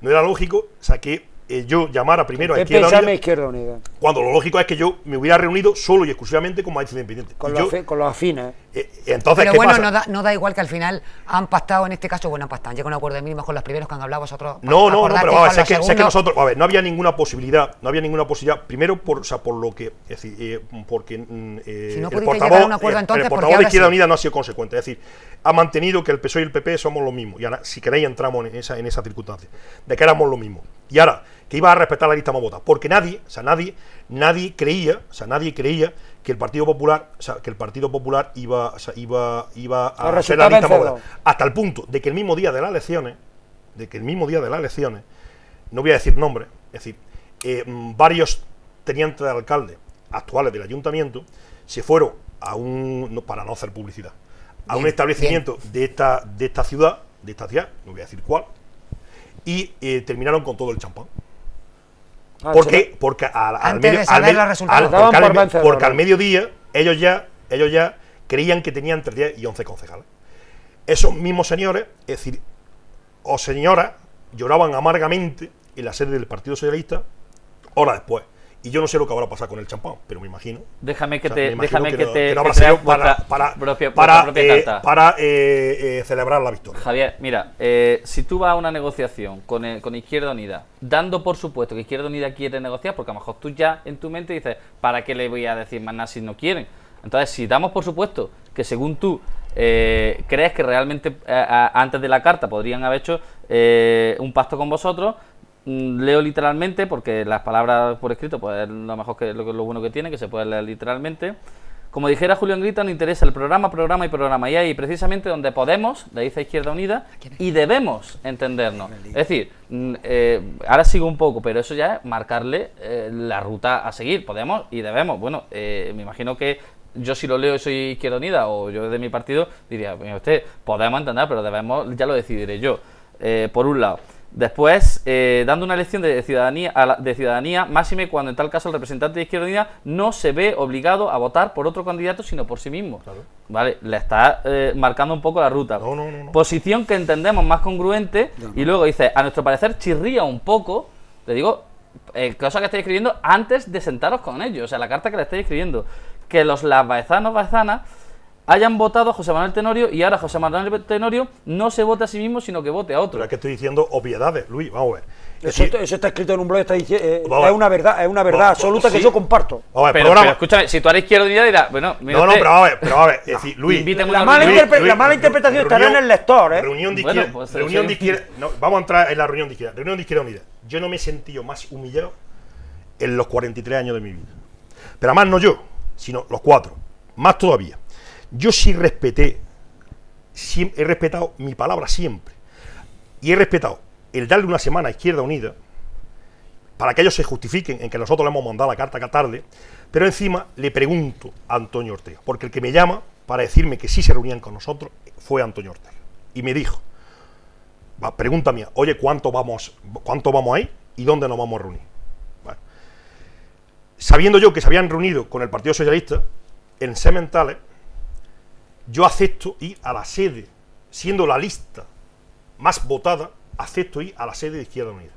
o sea, que yo llamara primero a Izquierda Unida, cuando lo lógico es que yo me hubiera reunido solo y exclusivamente con Baeza Independiente. Con los afines. Entonces, pero ¿qué bueno, pasa? no da igual que al final han pactado, en este caso, han llegado a un acuerdo de mínimos con los primeros que han hablado vosotros. No, pero es que nosotros, no había ninguna posibilidad, primero por lo que, es decir, porque si no pudiste llegar a un acuerdo, entonces, el portavoz de Izquierda Unida no ha sido consecuente, es decir, ha mantenido que el PSOE y el PP somos lo mismo, y ahora, si queréis, entramos en esa circunstancia, de que éramos lo mismo, y ahora, que iba a respetar la lista más votada, porque nadie creía que el Partido Popular, iba a ser la lista más votada, hasta el punto de que el mismo día de las elecciones, de que el mismo día de las elecciones, no voy a decir nombres, es decir, varios tenientes de alcalde actuales del ayuntamiento se fueron a para no hacer publicidad, a un establecimiento de esta ciudad, no voy a decir cuál, y terminaron con todo el champán. Porque al mediodía ellos ya creían que tenían entre 10 y 11 concejales. Esos mismos señores, es decir, o señoras, lloraban amargamente en la sede del Partido Socialista horas después. Y yo no sé lo que habrá pasado con el champán, pero me imagino. Déjame que que te no habrá sido para celebrar la victoria. Javier, mira, si tú vas a una negociación con Izquierda Unida, dando por supuesto que Izquierda Unida quiere negociar, porque a lo mejor tú ya en tu mente dices, ¿para qué le voy a decir más nada si no quieren? Entonces, si damos por supuesto que según tú crees que realmente antes de la carta podrían haber hecho un pacto con vosotros, leo literalmente, porque las palabras por escrito pues es lo mejor que lo bueno que tiene, que se puede leer literalmente. Como dijera Julio Angrita, nos interesa el programa. Y ahí precisamente donde podemos, le dice Izquierda Unida, y debemos entendernos. Es decir, ahora sigo un poco, pero eso ya es marcarle la ruta a seguir. Podemos y debemos. Bueno, me imagino que yo si lo leo y soy Izquierda Unida, o yo de mi partido, diría, mira usted, podemos entender, pero debemos, ya lo decidiré yo, por un lado. Después, dando una lección de ciudadanía, máxime cuando en tal caso el representante de Izquierda Unida no se ve obligado a votar por otro candidato, sino por sí mismo. Claro. ¿Vale? Le está marcando un poco la ruta. No. Posición que entendemos más congruente, y luego dice, a nuestro parecer chirría un poco, le digo, cosa que estáis escribiendo antes de sentaros con ellos, o sea, la carta que le estáis escribiendo, que las baezanas hayan votado a José Manuel Tenorio y ahora José Manuel Tenorio no se vote a sí mismo, sino que vote a otro. Pero es que estoy diciendo obviedades, Luis, vamos a ver. Eso está escrito en un blog, es una verdad absoluta que yo comparto. Pero escúchame, si tú eres Izquierda Unida dirás, bueno, mira pero a ver, es decir, Luis, la mala interpretación estará en el lector, Reunión de izquierda, vamos a entrar en la reunión de Izquierda Unida. Yo no me he sentido más humillado en los 43 años de mi vida. Pero además no yo, sino los 4, más todavía. Yo sí he respetado mi palabra siempre, y he respetado el darle una semana a Izquierda Unida para que ellos se justifiquen en que nosotros le hemos mandado la carta tarde, pero encima le pregunto a Antonio Ortega, porque el que me llama para decirme que sí se reunían con nosotros fue Antonio Ortega, y me dijo, pregunta mía, oye, ¿cuánto vamos a ir y dónde nos vamos a reunir? Bueno, sabiendo yo que se habían reunido con el Partido Socialista en Sementales, yo acepto ir a la sede, siendo la lista más votada, acepto ir a la sede de Izquierda Unida.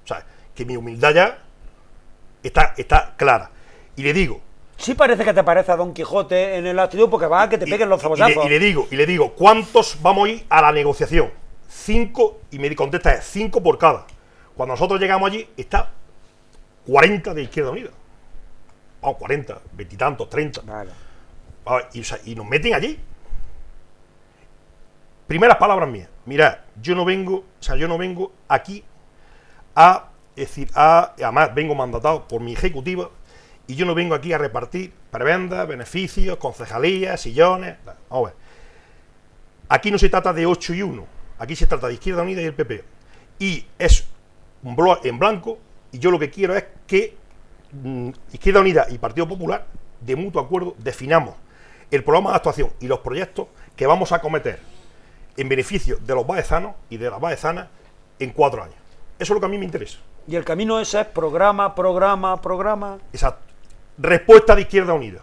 O sea, que mi humildad ya está clara. Y le digo... Sí parece que te parece a Don Quijote en el actitud porque va a que te peguen los famosazos. Y le digo, ¿cuántos vamos a ir a la negociación? 5, y me contesta 5 por cada. Cuando nosotros llegamos allí, está 40 de Izquierda Unida. Vamos, 40, 20 y tantos, 30. Vale. Y nos meten allí. Primeras palabras mías. Mirad, yo no vengo aquí además vengo mandatado por mi ejecutiva, y yo no vengo aquí a repartir prebendas, beneficios, concejalías, sillones. Vamos a ver. Aquí no se trata de 8 y 1, aquí se trata de Izquierda Unida y el PP. Y es un blog en blanco, y yo lo que quiero es que Izquierda Unida y Partido Popular, de mutuo acuerdo, definamos el programa de actuación y los proyectos que vamos a acometer en beneficio de los baezanos y de las baezanas en 4 años. Eso es lo que a mí me interesa. Y el camino ese es programa. Exacto. Respuesta de Izquierda Unida.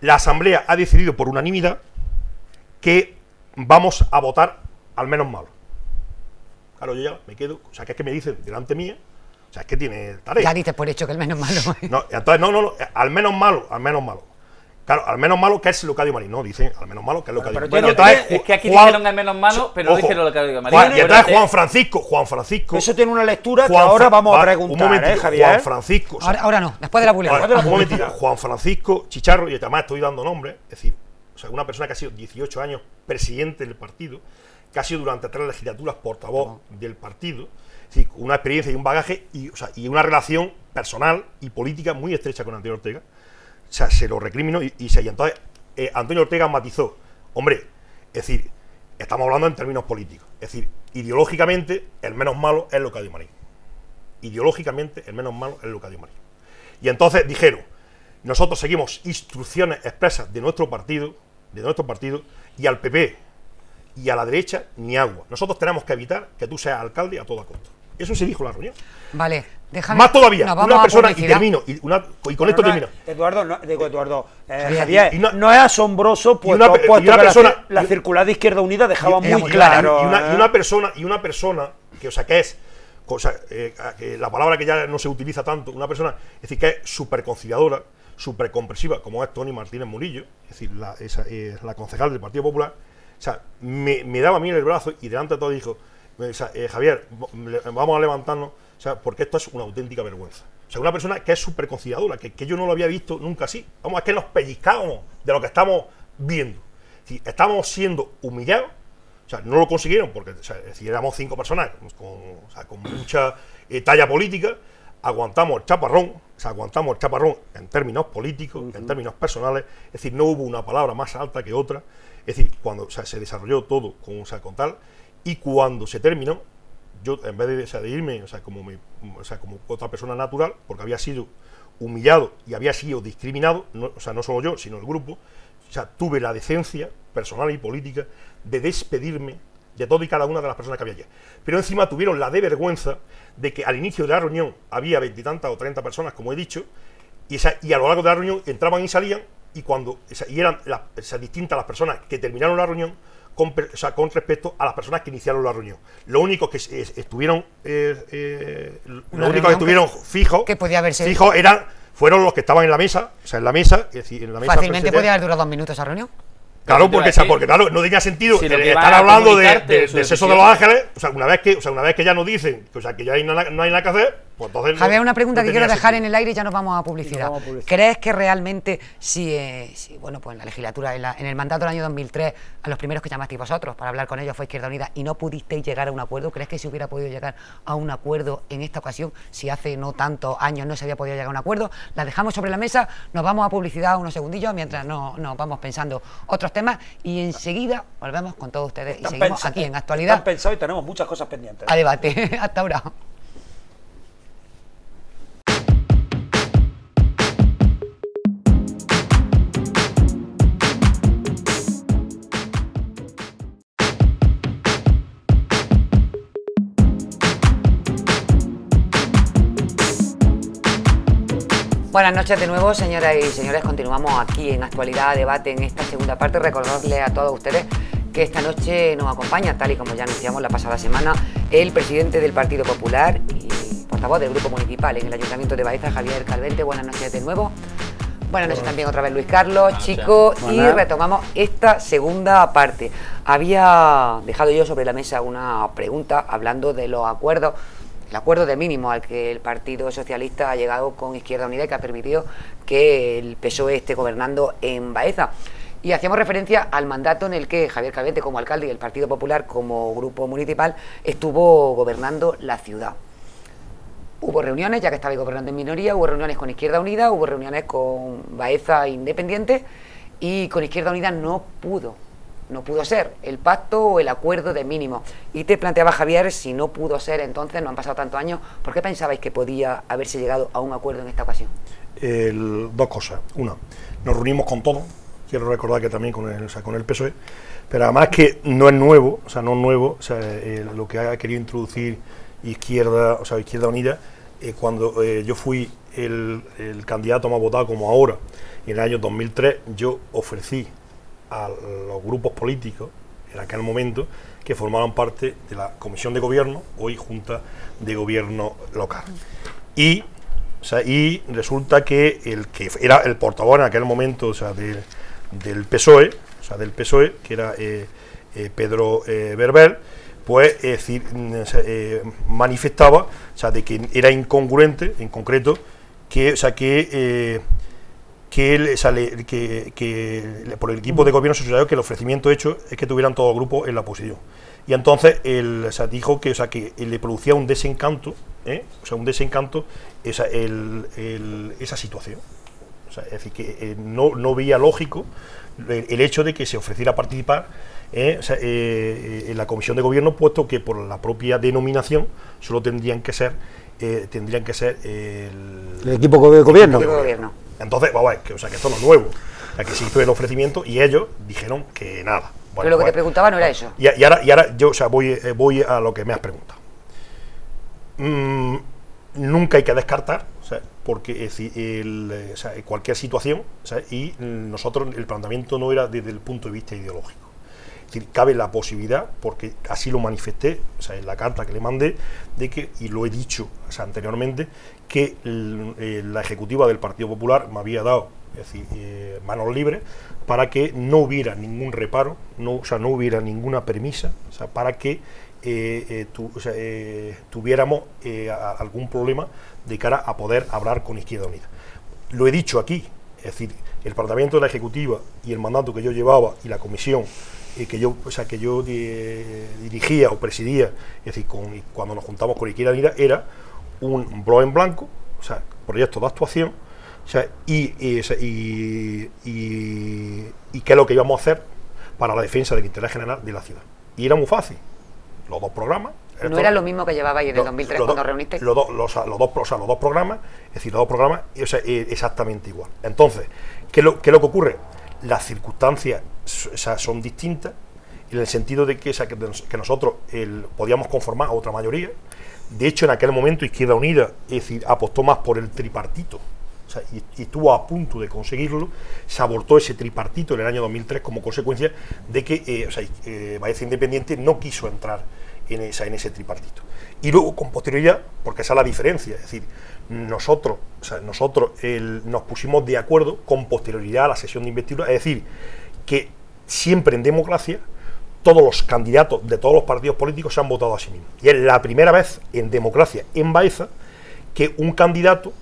La Asamblea ha decidido por unanimidad que vamos a votar al menos malo. Claro, yo ya me quedo, o sea, que es que me dicen delante mía, o sea, es que tiene tarea. Ya dices por hecho que el menos malo. No, entonces, no, al menos malo. Claro, al menos malo, que es lo que ha dicho Marín. No, dicen al menos malo, que es lo que ha dicho Marín. Es que aquí dijeron al menos malo, pero no dijeron lo que ha dicho Marín. Y entonces Juan Francisco. Eso tiene una lectura que ahora vamos a preguntar, un momentito, Javier. Juan Francisco. Ahora no, después de la publicación. Un momentito, Juan Francisco Chicharro, y además estoy dando nombre, es decir, o sea, una persona que ha sido 18 años presidente del partido, que ha sido durante 3 legislaturas portavoz del partido, es decir, una experiencia y un bagaje y una relación personal y política muy estrecha con Antonio Ortega. O sea, se lo recrimino y entonces Antonio Ortega matizó, hombre, es decir, estamos hablando en términos políticos. Es decir, ideológicamente, el menos malo es Leocadio Marín. Ideológicamente, el menos malo es Leocadio Marín. Y entonces dijeron, nosotros seguimos instrucciones expresas de nuestro partido, y al PP y a la derecha ni agua. Nosotros tenemos que evitar que tú seas alcalde a toda costa. Eso se dijo en la reunión. Vale, déjame. Más todavía, una persona, y termino, y con esto termino. Eduardo, Javier, no es asombroso, pues, la circular de Izquierda Unida dejaba muy claro. Y una persona que, o sea, que es, que la palabra que ya no se utiliza tanto, una persona, es decir, que es súper conciliadora, súper comprensiva, como es Toni Martínez Murillo, es decir, la concejal del Partido Popular, o sea, me daba a mí en el brazo y delante de todo dijo, o sea, Javier, vamos a levantarnos, o sea, porque esto es una auténtica vergüenza. O sea, una persona que es súper conciliadora, que yo no lo había visto nunca así. Vamos, es que nos pellizcábamos de lo que estamos viendo. Es decir, estábamos siendo humillados, o sea, no lo consiguieron, porque, o sea, es decir, éramos 5 personas con mucha talla política, aguantamos el chaparrón en términos políticos, en términos personales, es decir, no hubo una palabra más alta que otra, es decir, cuando, o sea, se desarrolló todo con tal, y cuando se terminó, yo en vez de irme, como otra persona natural, porque había sido humillado y había sido discriminado, no solo yo, sino el grupo, o sea, tuve la decencia personal y política de despedirme de todo y cada una de las personas que había allí. Pero encima tuvieron la de vergüenza de que al inicio de la reunión había 20 y tantas o 30 personas, como he dicho, y a lo largo de la reunión entraban y salían, y cuando y eran distintas las personas que terminaron la reunión con respecto a las personas que iniciaron la reunión. Lo único que estuvieron fijos fueron los que estaban en la mesa, o sea, en la mesa, es decir, en la mesa. Fácilmente podía haber durado 2 minutos esa reunión. Claro, porque claro, no tenía sentido estar hablando del sexo de los ángeles, o sea, una vez que ya nos dicen, o sea, que ya no hay nada que hacer, pues entonces. Javier, una pregunta que quiero dejar en el aire y ya nos vamos a publicidad. ¿Crees que realmente, bueno, pues en la legislatura, en el mandato del año 2003, a los primeros que llamasteis vosotros para hablar con ellos fue Izquierda Unida y no pudisteis llegar a un acuerdo? ¿Crees que se hubiera podido llegar a un acuerdo en esta ocasión si hace no tantos años no se había podido llegar a un acuerdo? La dejamos sobre la mesa, nos vamos a publicidad unos segundillos mientras nos vamos pensando otros temas y enseguida volvemos con todos ustedes y seguimos aquí en Actualidad. Están pensados y tenemos muchas cosas pendientes. A debate. Hasta ahora. Buenas noches de nuevo, señoras y señores. Continuamos aquí en Actualidad Debate en esta segunda parte. Recordarles a todos ustedes que esta noche nos acompaña, tal y como ya anunciamos la pasada semana, el presidente del Partido Popular y portavoz del Grupo Municipal en el Ayuntamiento de Baeza, Javier Calvente. Buenas noches de nuevo. Buenas noches también otra vez Luis Carlos, Chico, y retomamos esta segunda parte. Había dejado yo sobre la mesa una pregunta hablando de los acuerdos. El acuerdo de mínimo al que el Partido Socialista ha llegado con Izquierda Unida y que ha permitido que el PSOE esté gobernando en Baeza. Y hacíamos referencia al mandato en el que Javier Calvente como alcalde y el Partido Popular como grupo municipal estuvo gobernando la ciudad. Hubo reuniones, ya que estaba gobernando en minoría, hubo reuniones con Izquierda Unida, hubo reuniones con Baeza Independiente y con Izquierda Unida no pudo ser el pacto o el acuerdo de mínimo. Y te planteaba, Javier, si no pudo ser entonces, no han pasado tantos años, ¿por qué pensabais que podía haberse llegado a un acuerdo en esta ocasión? Dos cosas. Una, nos reunimos con todos, quiero recordar que también con el PSOE, pero además que no es nuevo, lo que ha querido introducir Izquierda Unida, cuando yo fui el candidato más votado como ahora, en el año 2003, yo ofrecí a los grupos políticos en aquel momento que formaban parte de la Comisión de Gobierno, hoy Junta de Gobierno Local. Y resulta que el que era el portavoz en aquel momento, del PSOE, que era Pedro Berbel, pues manifestaba, de que era incongruente, en concreto, que por el equipo de gobierno se que el ofrecimiento hecho es que tuvieran todo el grupo en la oposición. Y entonces él dijo que le producía un desencanto, esa situación. sea, es decir, que no veía lógico el hecho de que se ofreciera participar en la comisión de gobierno, puesto que por la propia denominación solo tendrían que ser el equipo de gobierno. Entonces, vamos a ver, que esto no es nuevo, o sea, que se hizo el ofrecimiento y ellos dijeron que nada. Bueno, pero lo que te preguntaba no era eso. Y ahora yo, voy a lo que me has preguntado. Nunca hay que descartar, porque es decir, cualquier situación, y nosotros el planteamiento no era desde el punto de vista ideológico. Es decir, cabe la posibilidad, porque así lo manifesté, en la carta que le mandé, de que, y lo he dicho anteriormente, que la ejecutiva del Partido Popular me había dado, es decir, manos libres para que no hubiera ningún reparo, no hubiera ninguna premisa, para que tuviéramos algún problema de cara a poder hablar con Izquierda Unida. Lo he dicho aquí, es decir, el planteamiento de la ejecutiva y el mandato que yo llevaba y la comisión que yo dirigía o presidía, es decir, cuando nos juntamos con Izquierda Unida, era un blog en blanco, proyecto de actuación, y qué es lo que íbamos a hacer para la defensa del interés general de la ciudad. Y era muy fácil. Los dos programas. ¿No era lo mismo que llevabais en el 2003 cuando reunisteis? Los dos programas, es decir, los dos programas, exactamente igual. Entonces, ¿qué es lo que ocurre? Las circunstancias son distintas, en el sentido de que nosotros podíamos conformar a otra mayoría. De hecho, en aquel momento Izquierda Unida, es decir, apostó más por el tripartito, y estuvo a punto de conseguirlo. Se abortó ese tripartito en el año 2003 como consecuencia de que Baeza Independiente no quiso entrar en ese tripartito. Y luego, con posterioridad, porque esa es la diferencia, es decir, nosotros nos pusimos de acuerdo con posterioridad a la sesión de investidura, es decir, que siempre en democracia todos los candidatos de todos los partidos políticos se han votado a sí mismos. Y es la primera vez en democracia en Baeza que un candidato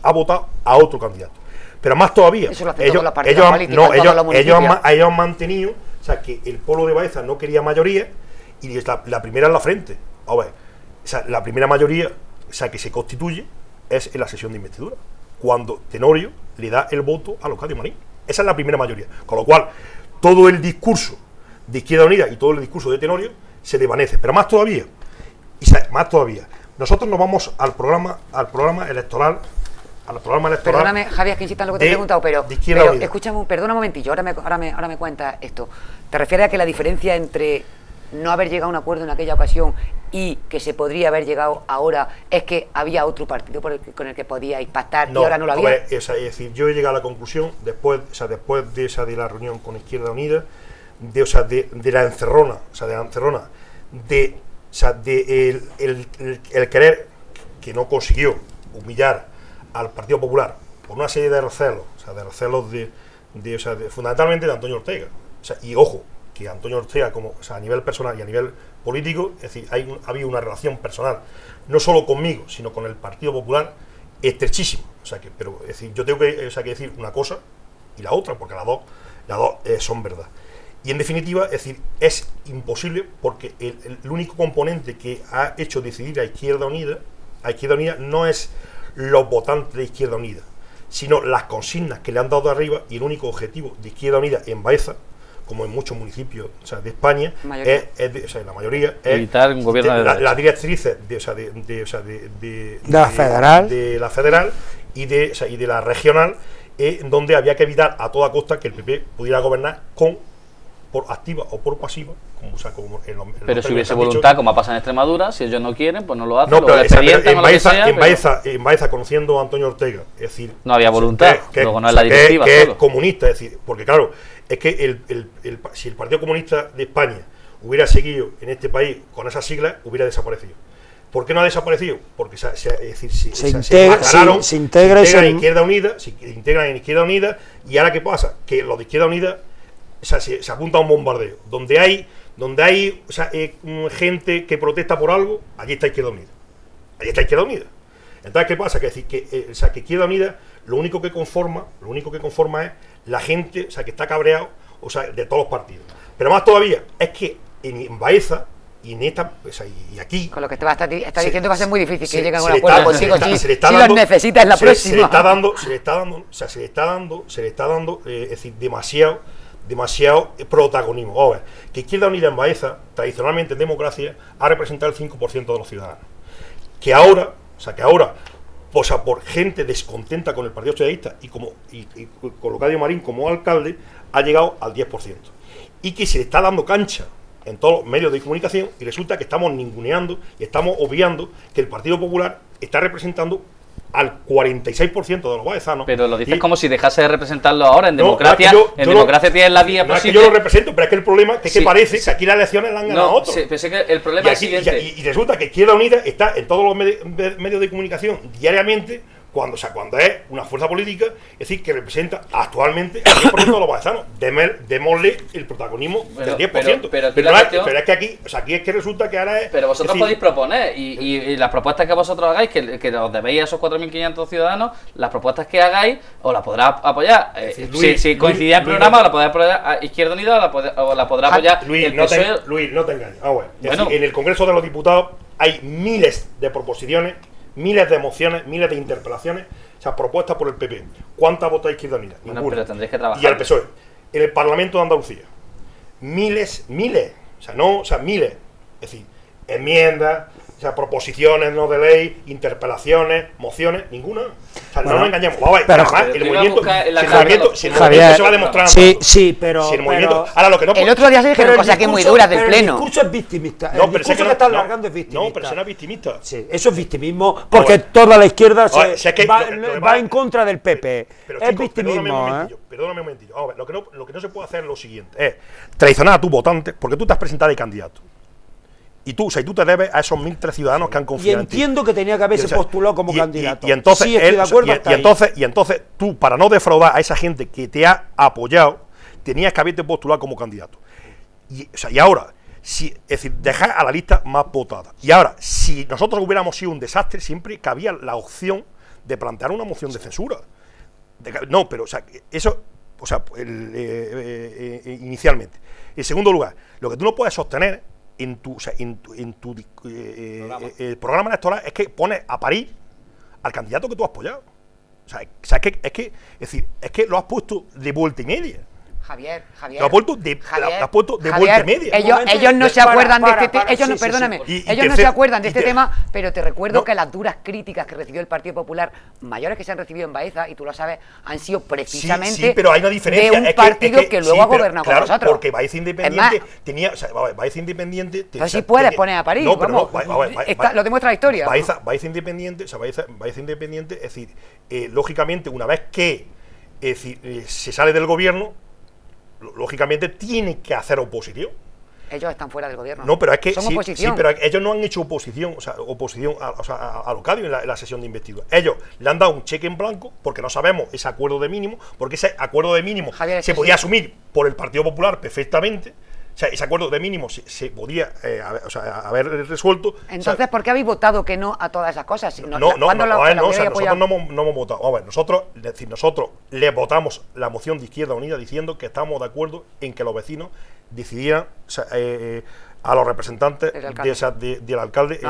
ha votado a otro candidato. Pero más todavía, eso lo hacen todos los partidos políticos, ellos han mantenido, que el pueblo de Baeza no quería mayoría, y la primera en la frente. A ver, la primera mayoría que se constituye es en la sesión de investidura, cuando Tenorio le da el voto a Leocadio Marín. Esa es la primera mayoría. Con lo cual, todo el discurso de Izquierda Unida y todo el discurso de Tenorio se desvanece. Pero más todavía, nosotros nos vamos al programa electoral. Perdóname, Javier, que insistan lo que te he preguntado, pero escúchame, perdona un momentillo, ahora me cuenta esto. ¿Te refieres a que la diferencia entre no haber llegado a un acuerdo en aquella ocasión y que se podría haber llegado ahora es que había otro partido con el que podíais pactar y ahora no lo había? Es decir, yo he llegado a la conclusión, después de la reunión con Izquierda Unida, de la encerrona, el querer, que no consiguió humillar al Partido Popular por una serie de recelos, fundamentalmente de Antonio Ortega. Y ojo, que Antonio Ortega, a nivel personal y a nivel político, es decir, ha habido una relación personal, no solo conmigo, sino con el Partido Popular, estrechísima. Pero es decir, yo tengo que decir una cosa y la otra, porque las dos son verdad. Y en definitiva, es decir, es imposible, porque el único componente que ha hecho decidir a Izquierda Unida no es los votantes de Izquierda Unida, sino las consignas que le han dado de arriba, y el único objetivo de Izquierda Unida en Baeza, como en muchos municipios de España, la mayoría es evitar un gobierno de las directrices de la federal y de la regional, donde había que evitar a toda costa que el PP pudiera gobernar por activa o por pasiva, pero si hubiese voluntad, como pasa en Extremadura, si ellos no quieren, pues no lo hacen. No, pero en Baeza, conociendo a Antonio Ortega, es decir, no había voluntad, luego no es la directiva, que es comunista, es decir, porque claro, es que si el Partido Comunista de España hubiera seguido en este país con esas siglas, hubiera desaparecido. ¿Por qué no ha desaparecido? Porque se integran en Izquierda Unida, y ahora ¿qué pasa? Que los de Izquierda Unida se apunta a un bombardeo. Donde hay gente que protesta por algo, allí está Izquierda Unida. Entonces, ¿qué pasa? Que Izquierda Unida lo único que conforma es la gente, que está cabreado, de todos los partidos. Pero más todavía, es que en Baeza, Y en esta, o sea, y aquí... Con lo que te va a estar diciendo va a ser muy difícil que lleguen a un se le acuerdo está- contigo se le está- si se le está los dando- necesitas en la próxima. Se le está dando, es decir, demasiado protagonismo. Vamos a ver, que Izquierda Unida en Baeza, tradicionalmente en democracia, ha representado el 5% de los ciudadanos. Que ahora, o sea, por gente descontenta con el Partido Socialista y con Locadio Marín como alcalde, ha llegado al 10%. Y que se le está dando cancha en todos los medios de comunicación y resulta que estamos ninguneando y estamos obviando que el Partido Popular está representando al 46% de los baezanos. Pero lo dices y, como si dejase de representarlo ahora. En No, democracia, no es que yo democracia tienes la vía no es que posible. yo lo represento, pero es que el problema es que, Sí, parece sí. que aquí las elecciones las han ganado No, otros. sí, pensé que el problema es el siguiente. Y resulta que Izquierda Unida está en todos los medios de comunicación diariamente cuando es una fuerza política, es decir, que representa actualmente al 10% de los baezanos. Démosle el protagonismo del 10%. pero es que aquí, o sea, aquí es que resulta que ahora es... Pero vosotros es decir, podéis proponer, y las propuestas que vosotros hagáis, que os debéis a esos 4.500 ciudadanos, las propuestas que hagáis, os las podrá apoyar. Si coincidía el programa, la podrá apoyar a Izquierda Unida, o la podrá apoyar Luis, el no PSOE. no te engañes. Bueno. Bueno. En el Congreso de los Diputados hay miles de proposiciones, miles de mociones, miles de interpelaciones, o sea, propuestas por el PP. ¿Cuántas vota Izquierda Unida? Bueno, Ninguna. pero tendréis que trabajar. Y al PSOE. En el Parlamento de Andalucía. Miles, miles. Es decir, enmiendas, o sea, proposiciones no de ley, interpelaciones, mociones, ninguna. O sea, no nos engañemos. Vamos a ver, pero- además, pero el tú ibas a movimiento, buscar en la si el carta movimiento, los- si el Javier, movimiento se va demostrando. sí, pero... Si el movimiento, pero- ahora lo que no El otro día se dijeron pero el cosas aquí muy discurso- duras del pero Pleno. El discurso es victimista. No, El pero sé discurso que que estás no, largando es victimista. No, pero será victimista. Sí, eso es victimismo, porque Ahora, toda la izquierda ahora, si es que va, lo que va va- en contra del PP. Pero, Es chicos, victimismo, perdóname un momentillo. Vamos a ver, lo que no se puede hacer es lo siguiente: es traicionar a tu votante porque tú te has presentado de candidato. Y tú, o sea, tú te debes a esos 1.003 ciudadanos que han Y confiado en ti. entiendo que tenía que haberse Y, o sea, postulado como candidato. Y entonces, sí, estoy de acuerdo hasta ahí. y entonces tú, para no defraudar a esa gente que te ha apoyado, tenías que haberte postulado como candidato. O sea, y ahora, es decir, dejar a la lista más votada. Y ahora, si nosotros hubiéramos sido un desastre, siempre cabía la opción de plantear una moción de censura. No, pero, o sea, eso, o sea, inicialmente. En segundo lugar, lo que tú no puedes sostener en tu programa electoral es que pones a parir al candidato que tú has apoyado. O sea, es que lo has puesto de vuelta y media. Javier, Lo has puesto de vuelta y media. Ellos no se acuerdan de este tema. Ellos no, sí, sí, perdóname, sí. Y ellos no se tercero, acuerdan de este y tema, pero te recuerdo No. que las duras críticas que recibió el Partido Popular, mayores que se han recibido en Baeza, y tú lo sabes, han sido precisamente Sí, pero hay una diferencia. de un partido que luego sí, ha pero, gobernado claro, con nosotros. Porque Baeza Independiente tenía. O sea, Baeza Independiente. Entonces sí puedes poner a París, No, pero vamos, no. lo demuestra la historia. Baeza Independiente, o sea, Baeza Independiente, es decir, lógicamente, una vez que se sale del gobierno, lógicamente tiene que hacer oposición. Ellos están fuera del gobierno. No, pero es que son sí, oposición. sí, pero ellos no han hecho oposición, o sea, a Locadio en la sesión de investidura. Ellos le han dado un cheque en blanco porque no sabemos ese acuerdo de mínimo, porque ese acuerdo de mínimo Javier, se eso podía sí. asumir por el Partido Popular perfectamente. O sea, ese acuerdo de mínimo se podía haber resuelto. Entonces, ¿por qué habéis votado que no a todas esas cosas? Nosotros no hemos votado. A ver, nosotros le votamos la moción de Izquierda Unida diciendo que estamos de acuerdo en que los vecinos decidieran a los representantes del alcalde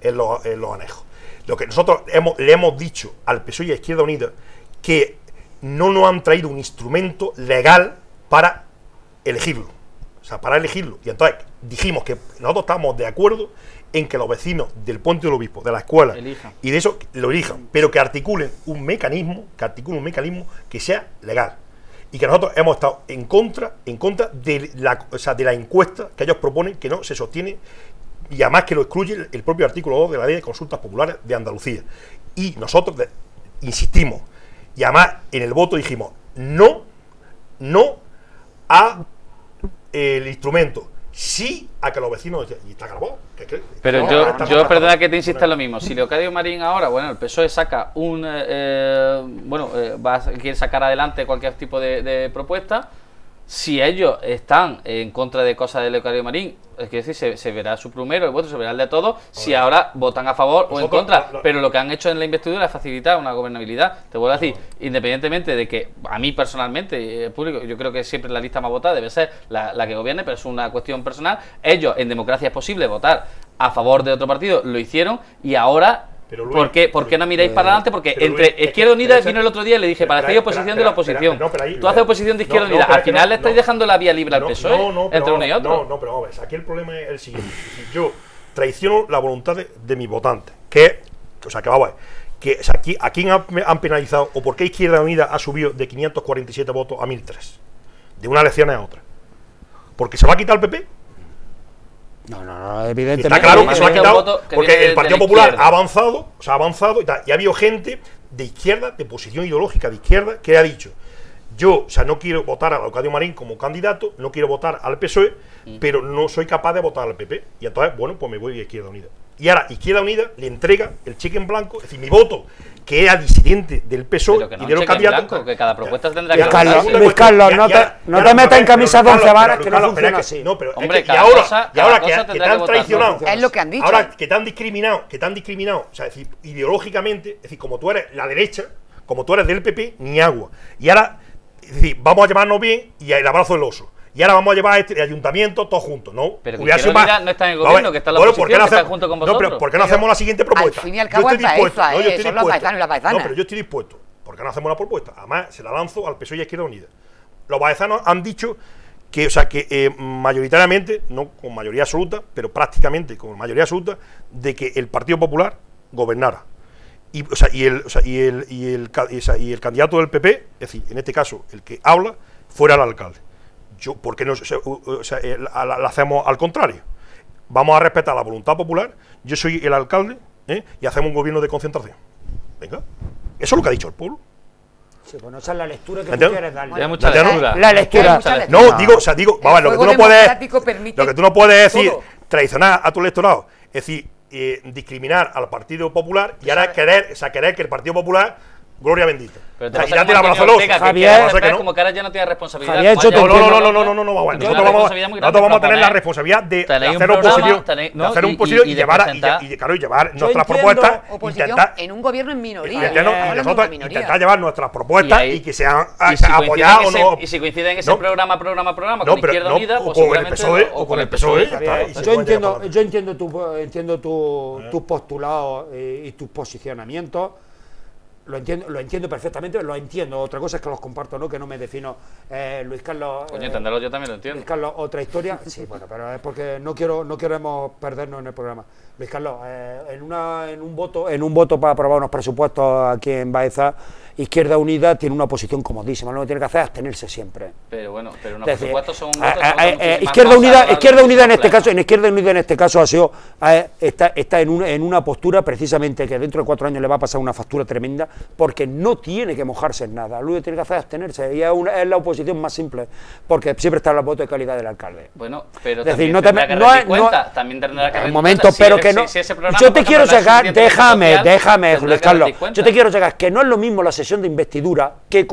en los anejos. Lo que nosotros le hemos dicho al PSOE y a Izquierda Unida que no nos han traído un instrumento legal para elegirlo. O sea, para elegirlo. Y entonces dijimos que nosotros estábamos de acuerdo en que los vecinos del Puente del Obispo, de la escuela y de eso lo elijan, pero que articulen un mecanismo que sea legal. Y que nosotros hemos estado en contra de la encuesta que ellos proponen, que no se sostiene, y además que lo excluye el propio artículo 2 de la Ley de Consultas Populares de Andalucía. Y nosotros insistimos, y además en el voto dijimos no a el instrumento, sí a que los vecinos, y está grabado. Pero No, yo perdona que te insista en lo mismo. Si Leocadio Marín ahora, bueno, el PSOE saca quiere sacar adelante cualquier tipo de propuesta, si ellos están en contra de cosas del Leocadio Marín, es decir, se verá su primero, el voto se verá el de todos, si ahora votan a favor o en contra. Pero lo que han hecho en la investidura es facilitar una gobernabilidad. Te vuelvo a decir, independientemente de que a mí personalmente, el público, yo creo que siempre la lista más votada debe ser la que gobierne, pero es una cuestión personal. Ellos, en democracia es posible votar a favor de otro partido, lo hicieron, y ahora... Pero Luis, ¿Por qué no miráis para adelante? Porque entre Luis, Izquierda Unida vino el otro día y le dije, parecéis oposición de la oposición. Tú haces oposición de Izquierda Unida. Al final le estáis dejando la vía libre al PSOE entre uno y otro. No, pero vamos a ver, aquí el problema es el siguiente. Yo traiciono la voluntad de mis votantes, que vamos a ver, que o sea, ¿a quién han penalizado o por qué Izquierda Unida ha subido de 547 votos a 1003? De unas elecciones a otra. ¿Porque se va a quitar el PP? No, evidentemente. Está claro que se lo ha quitado que porque viene el Partido de la Popular izquierda. ha avanzado y tal. Y ha habido gente de izquierda, de posición ideológica de izquierda, que ha dicho: yo, o sea, no quiero votar a Leocadio Marín como candidato, no quiero votar al PSOE, pero no soy capaz de votar al PP. Y entonces, bueno, pues me voy a Izquierda Unida. Y ahora Izquierda Unida le entrega el cheque en blanco, es decir, mi voto, que era disidente del PSOE Pero que no y de los cheque en candidatos. blanco, que cada propuesta tendrá Ya, que... Luis Carlos, no te metas en camisa de once varas, que no Carlos, funciona pero es así. No, pero Hombre, es que, cada cosa- y ahora cada cosa que tendrá te que han votar, traicionado, no Es lo que han dicho. ahora que te han discriminado, o sea, es decir, ideológicamente, es decir, como tú eres la derecha, como tú eres del PP, ni agua. Y ahora, es decir, vamos a llevarnos bien y el abrazo del oso. Y ahora vamos a llevar este ayuntamiento todos juntos, ¿no? Pero que Hubiera sido Izquierda más- Unida no está en el Vamos a gobierno, ver, que está en la bueno, oposición, ¿por qué no que está hacemos- junto con No, pero vosotros. ¿por qué no hacemos la siguiente propuesta? al fin y al Yo cabo estoy es dispuesto, para eso, no, yo estoy son los dispuesto. paisanos y las paisanas. No, pero yo estoy dispuesto. ¿Por qué no hacemos la propuesta? Además, se la lanzo al PSOE y a Izquierda Unida. Los baezanos han dicho que, o sea, que mayoritariamente, no con mayoría absoluta, pero prácticamente con mayoría absoluta, de que el Partido Popular gobernara. Y, o sea, y el candidato del PP, es decir, en este caso, el que habla, fuera el alcalde. ¿Por qué no la hacemos al contrario? Vamos a respetar la voluntad popular, yo soy el alcalde, y hacemos un gobierno de concentración. Venga, eso es lo que ha dicho el pueblo. Sí, bueno, esa es la lectura que tú ¿Entiendes? quieres darle. Hay mucha ¿Entiendes? lectura. La lectura. Hay mucha lectura. No, No. digo, vamos a ver, El juego democrático permite lo que tú no puedes decir, todo. traicionar a tu electorado, es decir, discriminar al Partido Popular y ahora querer que el Partido Popular, gloria bendita. Pero te Y pasa date como la Antonio brazo al oso. Ortega, que Javier, quiere pasa que hacer no. como que ahora ya no tiene responsabilidad. Javier, como yo ya- te No, entiendo. vamos a ver. Tienes Nosotros una vamos responsabilidad muy grande a tener proponer. la responsabilidad de Tenéis un hacer programa, oposición, tenéis- de hacer no, un oposición y y de llevar presentar. llevar nuestras entiendo, propuestas, Oposición intentar en un gobierno en minoría. intentarnos- Estamos y hablando nosotros de minoría. intentar llevar nuestras propuestas Y ahí- y que sean Y si apoyadas o no. y si coinciden en ese No. programa con Izquierda Unida, o pues con el seguramente PSOE, no, o con el PSOE. ya está, está. y se Yo pueden llevar para entiendo, adelante. entiendo tus postulados y tus posicionamientos. Lo entiendo perfectamente, lo entiendo. Otra cosa es que los comparto, ¿no? Que no me defino. Luis Carlos. Coño, entenderlo yo también lo entiendo. Luis Carlos, otra historia. Sí, bueno, pero es porque no queremos perdernos en el programa. Luis Carlos, en un voto para aprobar unos presupuestos aquí en Baeza, Izquierda Unida tiene una posición comodísima. Lo que tiene que hacer es abstenerse siempre. Pero bueno, pero unos Es decir, presupuestos son votos. son muchísimas Izquierda cosas, Unida, ¿verdad? Izquierda Unida en este Complejo. caso, Izquierda Unida en este caso ha sido está en una postura precisamente que dentro de 4 años le va a pasar una factura tremenda porque no tiene que mojarse en nada. Lo que tiene que hacer es abstenerse y es la oposición más simple porque siempre está en los votos de calidad del alcalde. Bueno, pero Es decir, también no tendrá te- que no rendir es- cuenta, no- también tendrá que Un rendir momento, cuenta. pero Si- que no. si ese programa, Yo por te quiero ejemplo, no es sacar, suficiente déjame, social, Luis tendrá que Carlos. rendir cuenta. Yo te quiero sacar que no es lo mismo la sesión de investidura que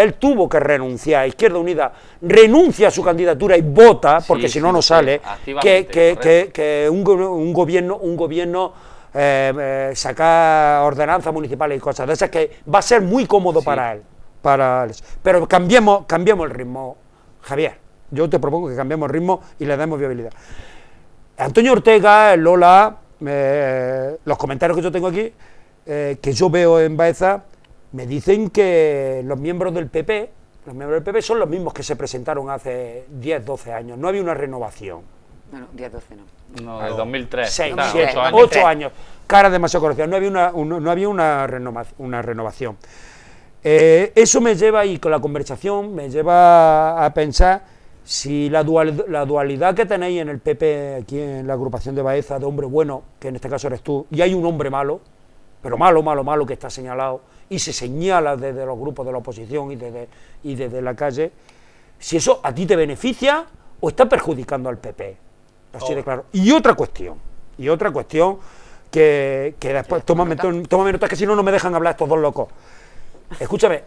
él tuvo que renunciar. Izquierda Unida renuncia a su candidatura y vota, porque Sí, si no, sí, no sí, sale. activamente, Que un gobierno sacar ordenanzas municipales y cosas de esas que va a ser muy cómodo Sí. para él. Pero cambiemos el ritmo, Javier. Yo te propongo que cambiemos el ritmo y le demos viabilidad. Antonio Ortega, Lola, los comentarios que yo tengo aquí, que yo veo en Baeza, me dicen que los miembros del PP son los mismos que se presentaron hace 10, 12 años. No había una renovación. Bueno, 10, 12 no. No, de 2003. 6, claro, 7, 8 años. 8 años. Cara demasiado conocida. No había una renovación. Eso me lleva, y con la conversación, me lleva a pensar si la dualidad que tenéis en el PP, aquí en la agrupación de Baeza, de hombre bueno, que en este caso eres tú, y hay un hombre malo, pero malo, que está señalado, y se señala desde los grupos de la oposición y desde la calle, si eso a ti te beneficia o está perjudicando al PP. Así de claro. Y otra cuestión que después, tómame nota, que si no, no me dejan hablar estos dos locos. Escúchame,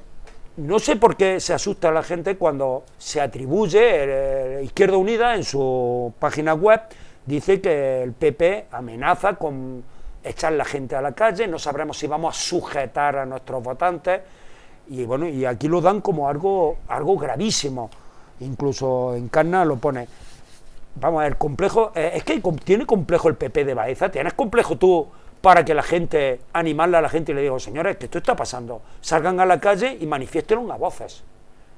no sé por qué se asusta la gente cuando se atribuye, Izquierda Unida en su página web dice que el PP amenaza con echar la gente a la calle, no sabremos si vamos a sujetar a nuestros votantes, y bueno, y aquí lo dan como algo gravísimo, incluso Encarna lo pone. Vamos a ver, complejo, es que tiene complejo el PP de Baeza, tienes complejo tú para que la gente, animarle a la gente y le digo, señores, que esto está pasando, salgan a la calle y manifiéstenlo a voces.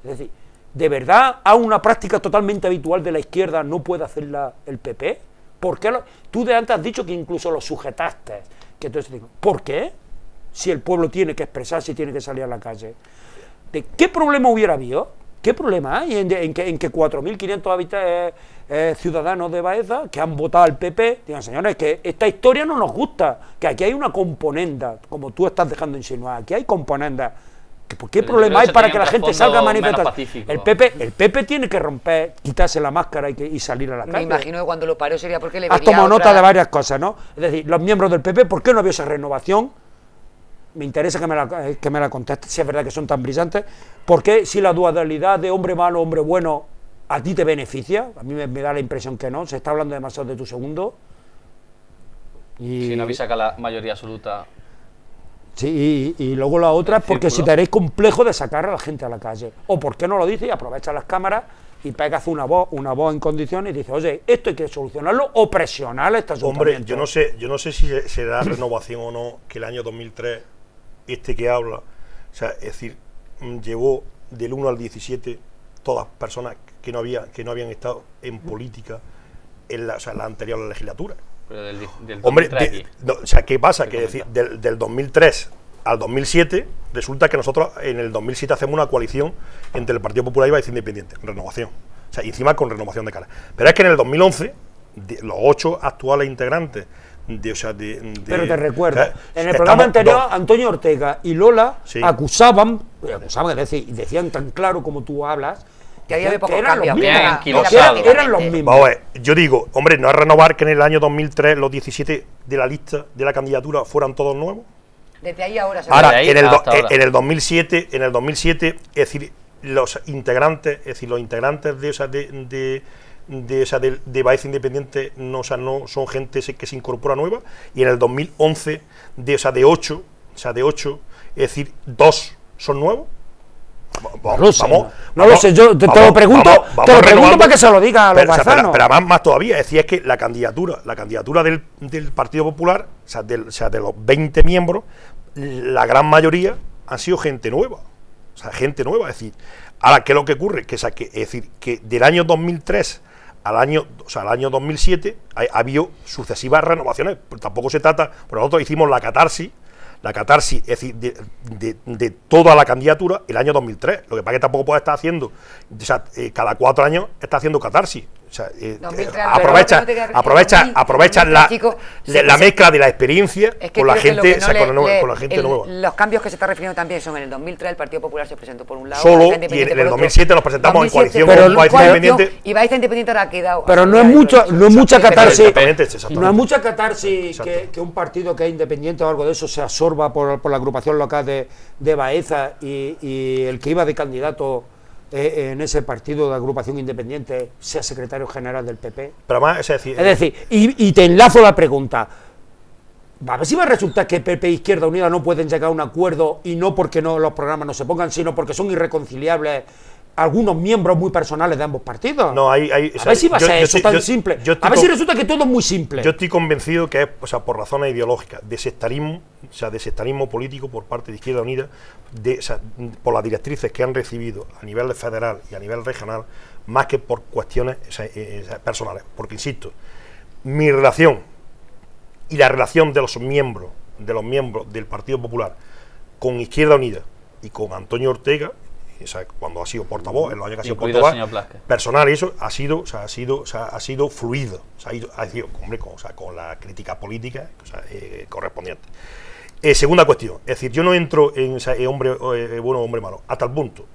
Es decir, ¿de verdad a una práctica totalmente habitual de la izquierda no puede hacerla el PP? ¿Por qué? Tú de antes has dicho que incluso lo sujetaste. Que entonces, ¿por qué? Si el pueblo tiene que expresarse y tiene que salir a la calle. ¿De qué problema hubiera habido? ¿Qué problema hay en que 4.500 ciudadanos de Baeza que han votado al PP digan, señores, que esta historia no nos gusta, que aquí hay una componenda, como tú estás dejando insinuar, aquí hay componendas? ¿Qué problema hay para que la gente salga a manifestar? El PP tiene que romper, quitarse la máscara y salir a la calle. Me imagino que cuando lo paró sería porque le vería. Has tomado nota de varias cosas, ¿no? Es decir, los miembros del PP, ¿por qué no había esa renovación? Me interesa que me la contestes, si es verdad que son tan brillantes. ¿Por qué, si la dualidad de hombre malo, hombre bueno, a ti te beneficia? A mí me da la impresión que no, se está hablando demasiado de tu segundo. Y si no habéis sacado la mayoría absoluta. Sí, y luego la otra es porque si tenéis complejo de sacar a la gente a la calle. O por qué no lo dices y aprovecha las cámaras y pegas una voz en condiciones y dices, oye, esto hay que solucionarlo o presionar a este ayuntamiento. Hombre, yo no sé si será renovación o no, que el año 2003, este que habla, o sea, es decir, llevó del 1 al 17 todas personas que no habían estado en política en la anterior legislatura. Pero del hombre, o sea, ¿qué pasa? Que decir, del 2003 al 2007, resulta que nosotros en el 2007 hacemos una coalición entre el Partido Popular y Baeza Independiente, renovación, o sea, encima con renovación de cara. Pero es que en el 2011, los 8 actuales integrantes, pero te recuerdo, en el programa anterior, Antonio Ortega y Lola acusaban, es decir, decían tan claro como tú hablas, que había pocos cambios, eran los mismos. Vamos a ver, yo digo, hombre, no es renovar que en el año 2003 los 17 de la lista de la candidatura fueran todos nuevos. Desde ahí ahora se ahora, en el 2007, es decir, los integrantes de Baeza Independiente no son gente que se incorpora nueva, y en el 2011 de 8, es decir, 2 son nuevos. No lo sé, yo te lo pregunto para que se lo diga a los baizanos. Pero más todavía, es decir, es que la candidatura del Partido Popular, o sea, de los 20 miembros, la gran mayoría han sido gente nueva. O sea, gente nueva, es decir, ahora, ¿qué es lo que ocurre? Es decir, que del año 2003 al año 2007 ha habido sucesivas renovaciones, pero tampoco se trata, pero nosotros hicimos la catarsis, es decir, de toda la candidatura el año 2003. Lo que pasa es que tampoco puede estar haciendo, o sea, cada 4 años está haciendo catarsis. O sea, aprovecha la mezcla de la experiencia con la gente, con la gente nueva. Los cambios que se está refiriendo también son en el 2003 el Partido Popular se presentó por un lado, solo, y en el 2007 nos presentamos en coalición con Baeza Independiente. Y Baeza Independiente ahora ha quedado. Pero no es mucha catarsis. No es mucha catarsis que un partido que es independiente o algo de eso se absorba por la agrupación local de Baeza y el que iba de candidato en ese partido de agrupación independiente sea secretario general del PP. Pero más, es decir, y te enlazo la pregunta. A ver si va a resultar que PP e Izquierda Unida no pueden llegar a un acuerdo, y no porque los programas no se pongan, sino porque son irreconciliables algunos miembros muy personales de ambos partidos. No, a ver si va a ser eso tan simple. A ver si resulta que todo es muy simple. Yo estoy convencido que es, o sea, por razones ideológicas, de sectarismo político por parte de Izquierda Unida, por las directrices que han recibido a nivel federal y a nivel regional, más que por cuestiones personales. Porque, insisto, mi relación y la relación de los miembros del Partido Popular con Izquierda Unida y con Antonio Ortega, o sea, cuando ha sido portavoz, en los años que ha sido portavoz, personal, y eso ha sido fluido, ha sido hombre, con la crítica política, correspondiente. Segunda cuestión, es decir, yo no entro en hombre bueno o hombre malo, hasta el punto.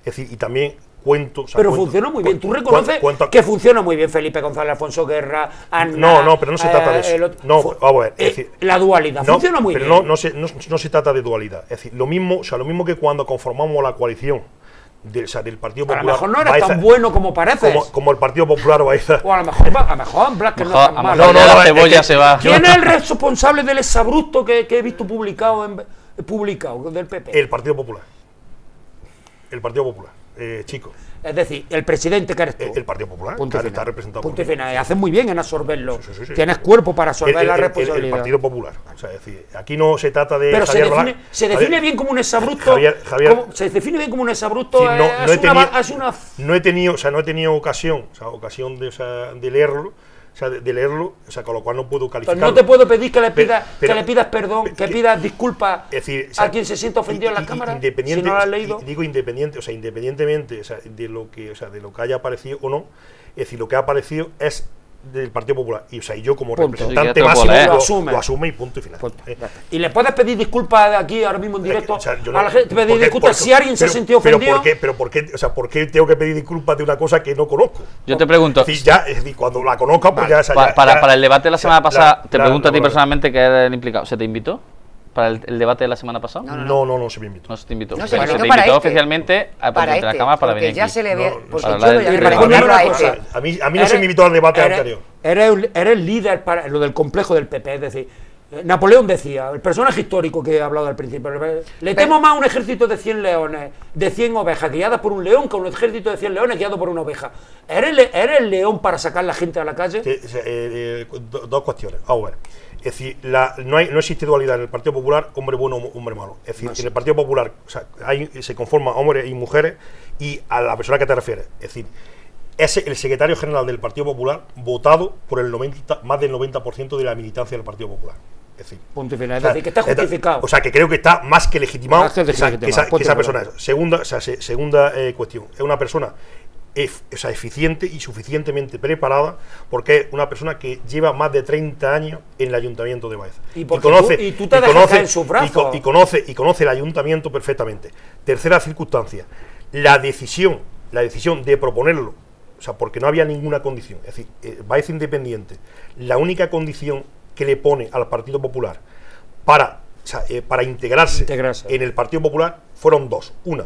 Es decir, y también cuento... Pero funcionó muy bien. ¿Tú reconoces que funciona muy bien Felipe González, Alfonso Guerra, Anna, No, pero no se trata de eso. Vamos a ver, es decir, la dualidad funciona muy bien. Pero no se trata de dualidad. Es decir, lo mismo que cuando conformamos la coalición del Partido Popular. A lo mejor no eres tan bueno como pareces. Como el Partido Popular o a lo mejor Blas, que no es tan malo. La cebolla se va. ¿Quién es el responsable del exabrupto que he visto publicado del PP? El Partido Popular. El Partido Popular, chico. Es decir, el presidente que eres tú. El Partido Popular, está representado punto y final. Haces muy bien en absorberlo. Sí. Tienes cuerpo para absorber la responsabilidad. El Partido Popular. O sea, es decir, aquí no se trata de. Pero se define bien como un exabrupto. Se define bien como un exabrupto. No he tenido ocasión de leerlo. Con lo cual no puedo calificarlo. Pero no te puedo pedir que le pidas perdón, que pidas disculpas a quien se sienta ofendido en la cámara, si no lo has leído. Digo independientemente de lo que haya aparecido o no, es decir, lo que ha aparecido es del Partido Popular. Y yo como representante máximo lo asume y punto y final. Y le puedes pedir disculpas aquí ahora mismo en directo a la gente, pedir disculpas si alguien se sintió ofendido. Pero ¿por qué tengo que pedir disculpas de una cosa que no conozco? Yo te pregunto. Cuando la conozca, pues para el debate de la semana pasada, te pregunto a ti personalmente, que eres el implicado. ¿Se te invitó? ¿Para el debate de la semana pasada? No se me invitó. No se te invitó. No, se te invitó oficialmente a la cámara para venir aquí. Ya se le ve. A mí no se me invitó al debate anterior. Eres líder para lo del complejo del PP, es decir, Napoleón decía, el personaje histórico que he hablado al principio, le temo más a un ejército de 100 leones, de 100 ovejas guiadas por un león, que a un ejército de 100 leones guiado por una oveja. ¿Eres el león para sacar la gente a la calle? Dos cuestiones. Es decir, no existe dualidad en el Partido Popular, hombre bueno o hombre malo. Es decir, en el Partido Popular se conforman hombres y mujeres, y a la persona que te refieres. Es decir, es el secretario general del Partido Popular votado por más del 90% de la militancia del Partido Popular. Es decir, punto y final. Es decir, que está justificado. O sea, que creo que está más que legitimado que esa persona. Segunda cuestión. Es una persona eficiente y suficientemente preparada, porque es una persona que lleva más de 30 años en el Ayuntamiento de Baeza. Y tú te dejas caer en sus brazos. Y conoce el Ayuntamiento perfectamente. Tercera circunstancia, la decisión de proponerlo, porque no había ninguna condición. Es decir, Baeza Independiente, la única condición que le pone al Partido Popular para integrarse en el Partido Popular fueron dos. Una,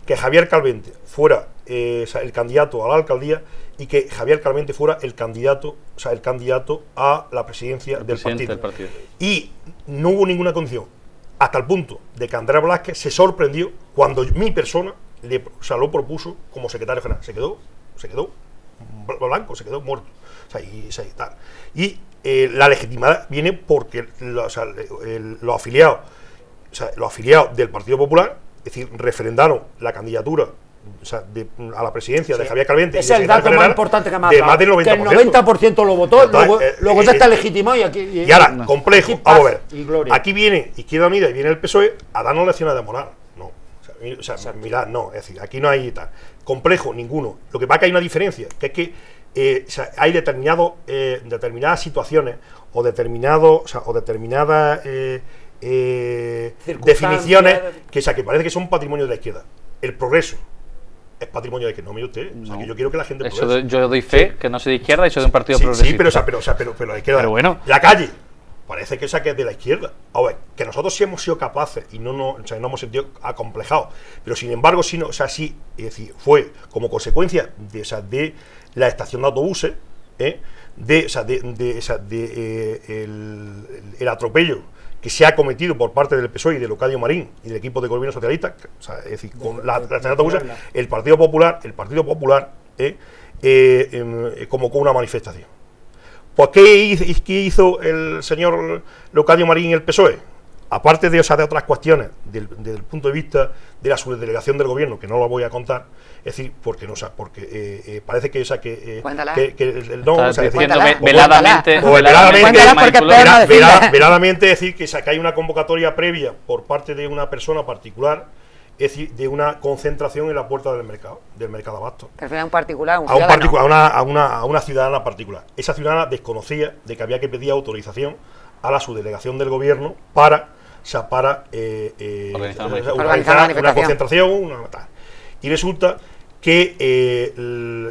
que Javier Calvente fuera el candidato a la alcaldía, y que Javier Calvente fuera el candidato a la presidencia del partido. Y no hubo ninguna condición, hasta el punto de que Andrés Blázquez se sorprendió cuando mi persona lo propuso como secretario general. Se quedó blanco, se quedó muerto. Y la legitimidad viene porque los afiliados del Partido Popular, es decir, refrendaron la candidatura a la presidencia de Javier Calvente. Es el dato más importante que me ha dado, más del 90%. Que el 90% lo votó. Entonces, luego ya está legitimado y ahora, complejo, vamos a ver. Aquí viene Izquierda Unida y viene el PSOE a darnos lecciones de moral. No. Mirad, no. Es decir, aquí no hay tal. Complejo, ninguno. Lo que pasa es que hay una diferencia, que es que hay determinadas situaciones o determinadas definiciones que parece que son patrimonio de la izquierda. El progreso es patrimonio de que no, mire usted. Que yo quiero que la gente progrese. Yo doy fe que no soy de izquierda y soy de un partido progresista. Sí, pero la izquierda. Pero bueno. La calle parece que esa que es de la izquierda. A ver, que nosotros sí hemos sido capaces y no hemos sentido acomplejados. Pero sin embargo, es decir, fue como consecuencia de la estación de autobuses, el atropello que se ha cometido por parte del PSOE y de Leocadio Marín y del equipo de gobierno socialista, es decir, con la estación de autobuses, el Partido Popular convocó una manifestación. Pues ¿qué hizo el señor Leocadio Marín y el PSOE? Aparte de otras cuestiones, desde el punto de vista de la subdelegación del gobierno, que no lo voy a contar, es decir, porque parece que veladamente, es decir, que hay una convocatoria previa por parte de una persona particular, es decir, de una concentración en la puerta del mercado abasto. Que fue a un particular, a una ciudadana particular. Esa ciudadana desconocía de que había que pedir autorización a la subdelegación del gobierno para organizar una concentración, y resulta que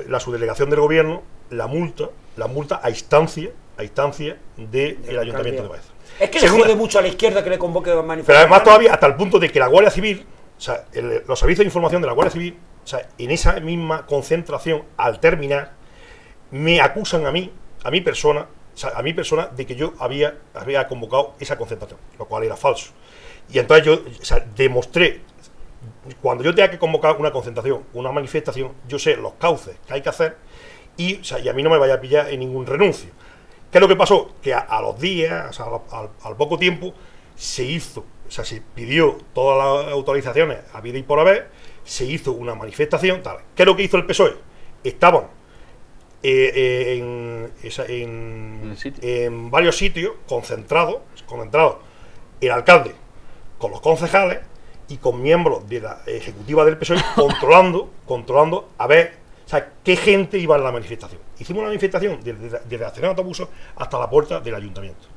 la subdelegación del gobierno la multa a instancia del Ayuntamiento de Baeza. Es que le jode mucho a la izquierda que le convoque a manifestaciones. Pero además todavía hasta el punto de que la Guardia Civil, o sea, los servicios de información de la Guardia Civil, o sea, en esa misma concentración, al terminar, me acusan a mi persona, o sea, a mi persona, de que yo había convocado esa concentración, lo cual era falso. Y entonces yo, o sea, demostré, cuando yo tenga que convocar una concentración, una manifestación, yo sé los cauces que hay que hacer y, o sea, y a mí no me vaya a pillar en ningún renuncio. ¿Qué es lo que pasó? Que a los días, o sea, al poco tiempo, se pidió todas las autorizaciones a vida y por haber, se hizo una manifestación, tal. ¿Qué es lo que hizo el PSOE? Estaban en varios sitios concentrados el alcalde con los concejales y con miembros de la ejecutiva del PSOE controlando a ver, o sea, qué gente iba a la manifestación. Hicimos una manifestación desde la estación de autobuses hasta la puerta del ayuntamiento.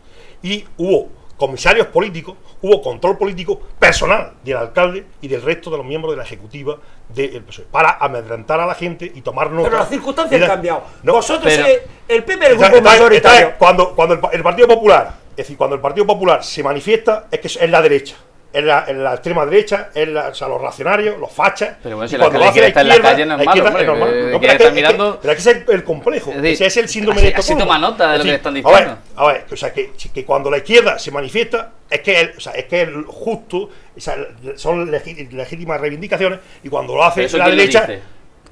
Y hubo comisarios políticos, hubo control político personal del alcalde y del resto de los miembros de la ejecutiva del PSOE, para amedrentar a la gente y tomar nota. Pero las circunstancias han cambiado. No, vosotros, pero, el PP es el grupo mayoritario. Cuando el Partido Popular, es decir, cuando el Partido Popular se manifiesta, es que es la derecha. Es la extrema derecha, o sea, los reaccionarios, los fachas. Pero bueno, si la quiere estar en la calle no es malo, pero hay que ser el complejo. Ese es el síndrome de Estocolmo. Así toma nota de lo que le están diciendo. A ver, o sea, que cuando la izquierda se manifiesta, es que es justo, o sea, son legítimas reivindicaciones, y cuando lo hace la derecha.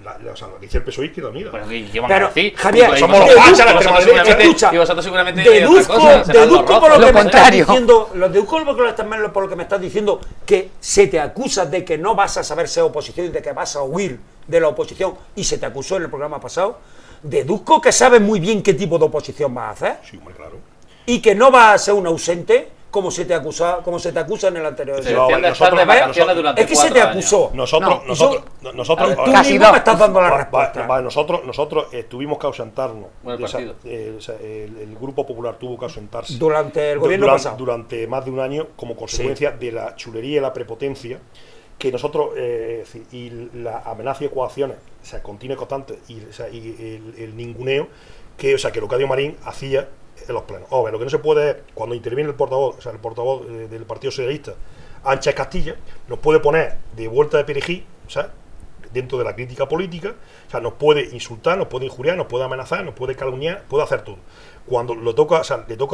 O sea, lo que dice el PSOE Izquierda Unida. Bueno, ¿qué vamos a decir? Javier, somos los fachas, la extrema derecha. Escucha, y vosotros seguramente deduzco por lo que me estás diciendo, por lo que me estás diciendo, que se te acusa de que no vas a saber ser oposición y de que vas a huir de la oposición, y se te acusó en el programa pasado. Deduzco que sabes muy bien qué tipo de oposición vas a hacer. Sí, muy claro. Y que no vas a ser un ausente, como se te acusa en el anterior. Es que se te acusó. Nosotros tú mismo me estás dando la respuesta. Nosotros tuvimos que ausentarnos. El Grupo Popular tuvo que ausentarse durante el gobierno pasado. Durante más de un año, como consecuencia de la chulería y la prepotencia que nosotros, y la amenaza y coacciones, o sea, continua y constante, y el ninguneo que Leocadio Marín hacía en los plenos. Lo que no se puede es, cuando interviene el portavoz del Partido Socialista, Ángel Castilla, nos puede poner de vuelta de perejil, o sea, dentro de la crítica política, o sea, nos puede insultar, nos puede injuriar, nos puede amenazar, nos puede calumniar, puede hacer todo. Cuando le toca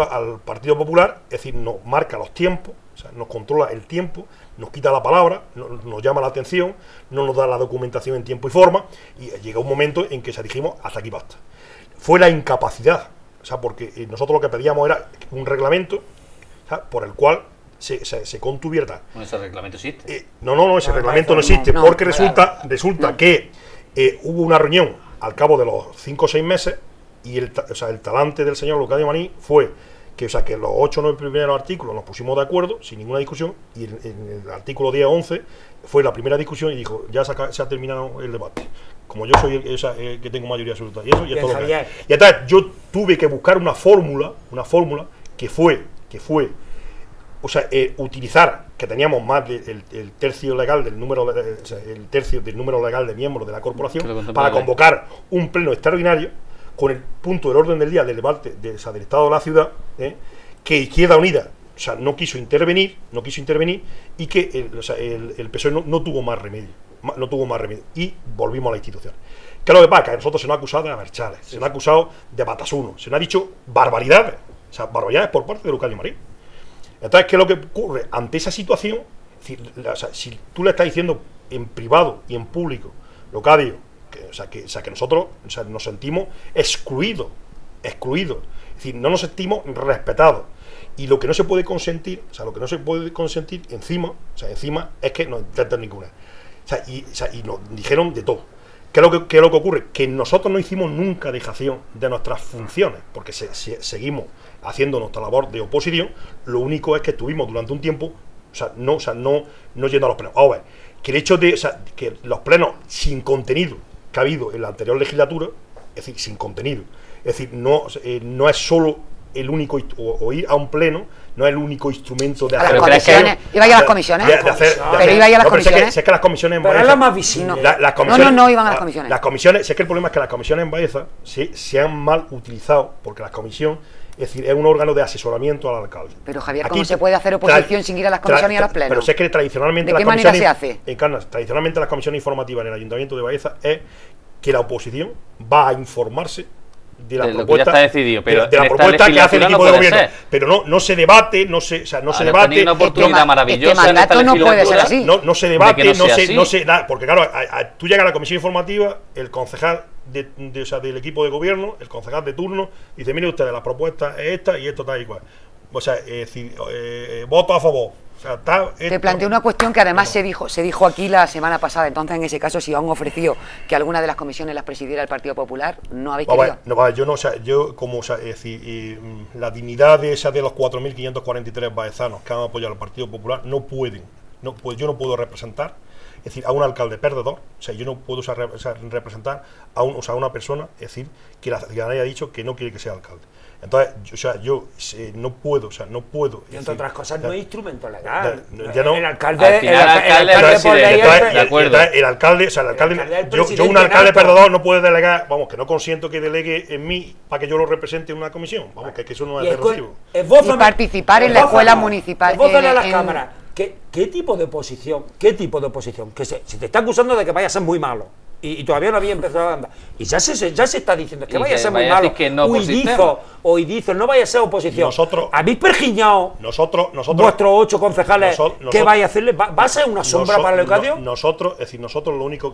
al Partido Popular, es decir, nos marca los tiempos, o sea, nos controla el tiempo, nos quita la palabra, nos llama la atención, no nos da la documentación en tiempo y forma, y llega un momento en que dijimos, hasta aquí basta. Fue la incapacidad. O sea, porque nosotros lo que pedíamos era un reglamento, o sea, por el cual se contuviera. Bueno, ese reglamento existe. No, ese reglamento no existe, porque resulta que hubo una reunión al cabo de los 5 o 6 meses, y el talante del señor Leocadio Marín fue que los 8 o 9 primeros artículos nos pusimos de acuerdo, sin ninguna discusión, y en el artículo 10 o 11 fue la primera discusión, y dijo, ya se ha terminado el debate. Como yo soy el que tengo mayoría absoluta, y eso y es todo lo que hay. Y entonces yo tuve que buscar una fórmula que fue utilizar, que teníamos más del tercio legal del número del número legal de miembros de la corporación, para convocar un pleno extraordinario con el punto del orden del día del debate del estado de la ciudad, que Izquierda Unida, o sea, no quiso intervenir, y que el PSOE no tuvo más remedio. Y volvimos a la institución. ¿Qué es lo que pasa? Que a nosotros se nos ha acusado de abertzales, se nos ha acusado de batasuno, se nos ha dicho barbaridades, o sea, barbaridades por parte de Leocadio Marín. Entonces, ¿qué es lo que ocurre? Ante esa situación, si tú le estás diciendo en privado y en público, Leocadio, que nosotros nos sentimos excluidos, es decir, no nos sentimos respetados. Y lo que no se puede consentir, encima es que no intenten ninguna. Y nos dijeron de todo. ¿Qué es lo que ocurre? Que nosotros no hicimos nunca dejación de nuestras funciones, porque seguimos haciendo nuestra labor de oposición. Lo único es que estuvimos durante un tiempo, no yendo a los plenos. Ahora, que el hecho de que los plenos sin contenido que ha habido en la anterior legislatura, es decir, sin contenido, es decir, no es solo el único, o ir a un pleno no es el único instrumento de A las hacer comisiones. ¿Iba a ir a las comisiones? Pero iba a ir a las comisiones. Sé que las comisiones en Pero es Baeza, la más visible. No iban a las comisiones. Las comisiones, sé que el problema es que las comisiones en Baeza se han mal utilizado, porque la comisión, es decir, es un órgano de asesoramiento al alcalde. Pero Javier, ¿cómo se puede hacer oposición sin ir a las comisiones y a los plenos? Pero sé que tradicionalmente ¿De qué manera se hace? Tradicionalmente las comisiones informativas en el Ayuntamiento de Baeza es que la oposición va a informarse de la propuesta, lo que ya está decidido, pero de la propuesta que hace el equipo de gobierno, pero no se debate, no se debate. Una oportunidad maravillosa. Este mandato no puede ser así. No se debate, no se nada, porque claro, tú llegas a la comisión informativa, el concejal del equipo de gobierno, el concejal de turno, dice, mire usted, la propuesta es esta y esto tal y cual. O sea, es decir, voto a favor. O sea, te planteé una cuestión que además se dijo aquí la semana pasada. Entonces, en ese caso, si han ofrecido que alguna de las comisiones las presidiera el Partido Popular, no habéis querido. Yo no, o sea, yo como, o sea, es decir, la dignidad de los 4.543 baezanos que han apoyado al Partido Popular no pueden, yo no puedo representar, es decir, a un alcalde perdedor. O sea, yo no puedo representar a una persona, es decir, que la ciudadanía ha dicho que no quiere que sea alcalde. Entonces, yo no puedo, y entre otras cosas, no es instrumento legal. Ya no. El alcalde por ley. De acuerdo. El alcalde, yo un alcalde perdedor no puede delegar, vamos, que no consiento que delegue en mí para que yo lo represente en una comisión. Vamos, que eso no es recibo. Y participar en la escuela municipal. Esbózale a las cámaras. ¿Qué tipo de oposición? Que se te está acusando de que vaya a ser muy malo. Y todavía no había empezado a andar. Y ya se está diciendo que vaya a ser muy malo. Huidizo, no vaya a ser oposición. Habéis pergiñado vuestros 8 concejales. ¿Qué vais a hacerle? ¿Va a ser una sombra para la educación? Nosotros lo único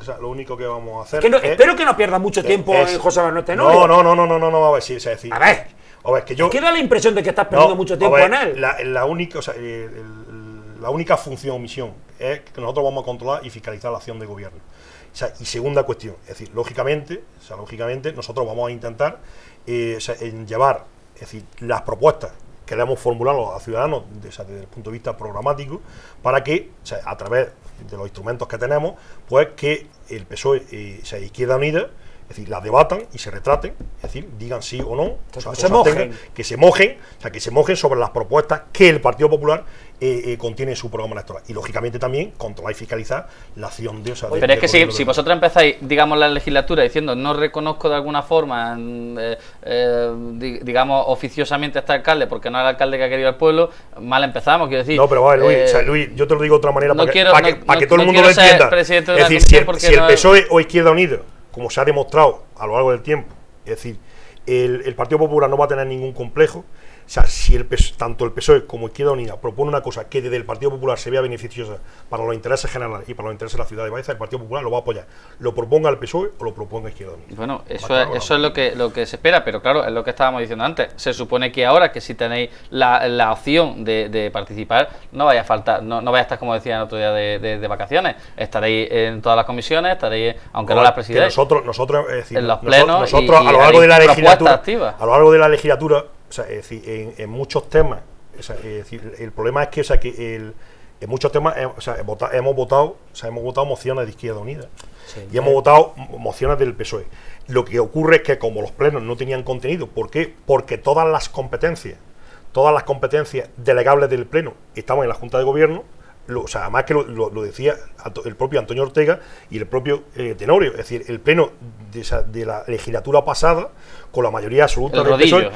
que vamos a hacer. Espero que no pierda mucho tiempo en José Manuel Tenorio. No, a ver si es decir. A ver, que yo. ¿Qué da la impresión de que estás perdiendo mucho tiempo en él? La única función o misión es que nosotros vamos a controlar y fiscalizar la acción de gobierno. O sea, y segunda cuestión, es decir, lógicamente nosotros vamos a intentar en llevar, es decir, las propuestas que le hemos formulado a los ciudadanos desde el punto de vista programático, para que, a través de los instrumentos que tenemos, pues que el PSOE y Izquierda Unida, es decir, las debatan y se retraten, es decir, digan sí o no, que se mojen sobre las propuestas que el Partido Popular contiene en su programa electoral. Y lógicamente también controlar y fiscalizar la acción de... Pero es que si vosotros empezáis, digamos, la legislatura diciendo no reconozco de alguna forma, digamos, oficiosamente a este alcalde porque no es el alcalde que ha querido el pueblo, mal empezamos, quiero decir... No, pero vale, Luis, yo te lo digo de otra manera para que todo el mundo lo entienda. Es decir, si el PSOE o Izquierda Unida, como se ha demostrado a lo largo del tiempo, es decir, el Partido Popular no va a tener ningún complejo. O sea, si tanto el PSOE como Izquierda Unida propone una cosa que desde el Partido Popular se vea beneficiosa para los intereses generales y para los intereses de la ciudad de Baeza, el Partido Popular lo va a apoyar, lo proponga el PSOE o lo proponga Izquierda Unida. Bueno, eso es lo que se espera, pero claro, es lo que estábamos diciendo antes. Se supone que ahora que si tenéis la opción de participar, no vaya a faltar, no vaya a estar, como decía el otro día, de vacaciones. Estaréis en todas las comisiones, estaréis, aunque no las presidáis, nosotros es decir, en los plenos nosotros a lo largo de la legislatura, o sea, es decir, en muchos temas, es decir, el problema es que, en muchos temas, hemos votado mociones de Izquierda Unida y hemos votado mociones del PSOE. Lo que ocurre es que como los plenos no tenían contenido, ¿por qué? Porque todas las competencias delegables del pleno estaban en la Junta de Gobierno. Además que lo decía el propio Antonio Ortega y el propio Tenorio, es decir, el pleno de la legislatura pasada, con la mayoría absoluta del PSOE,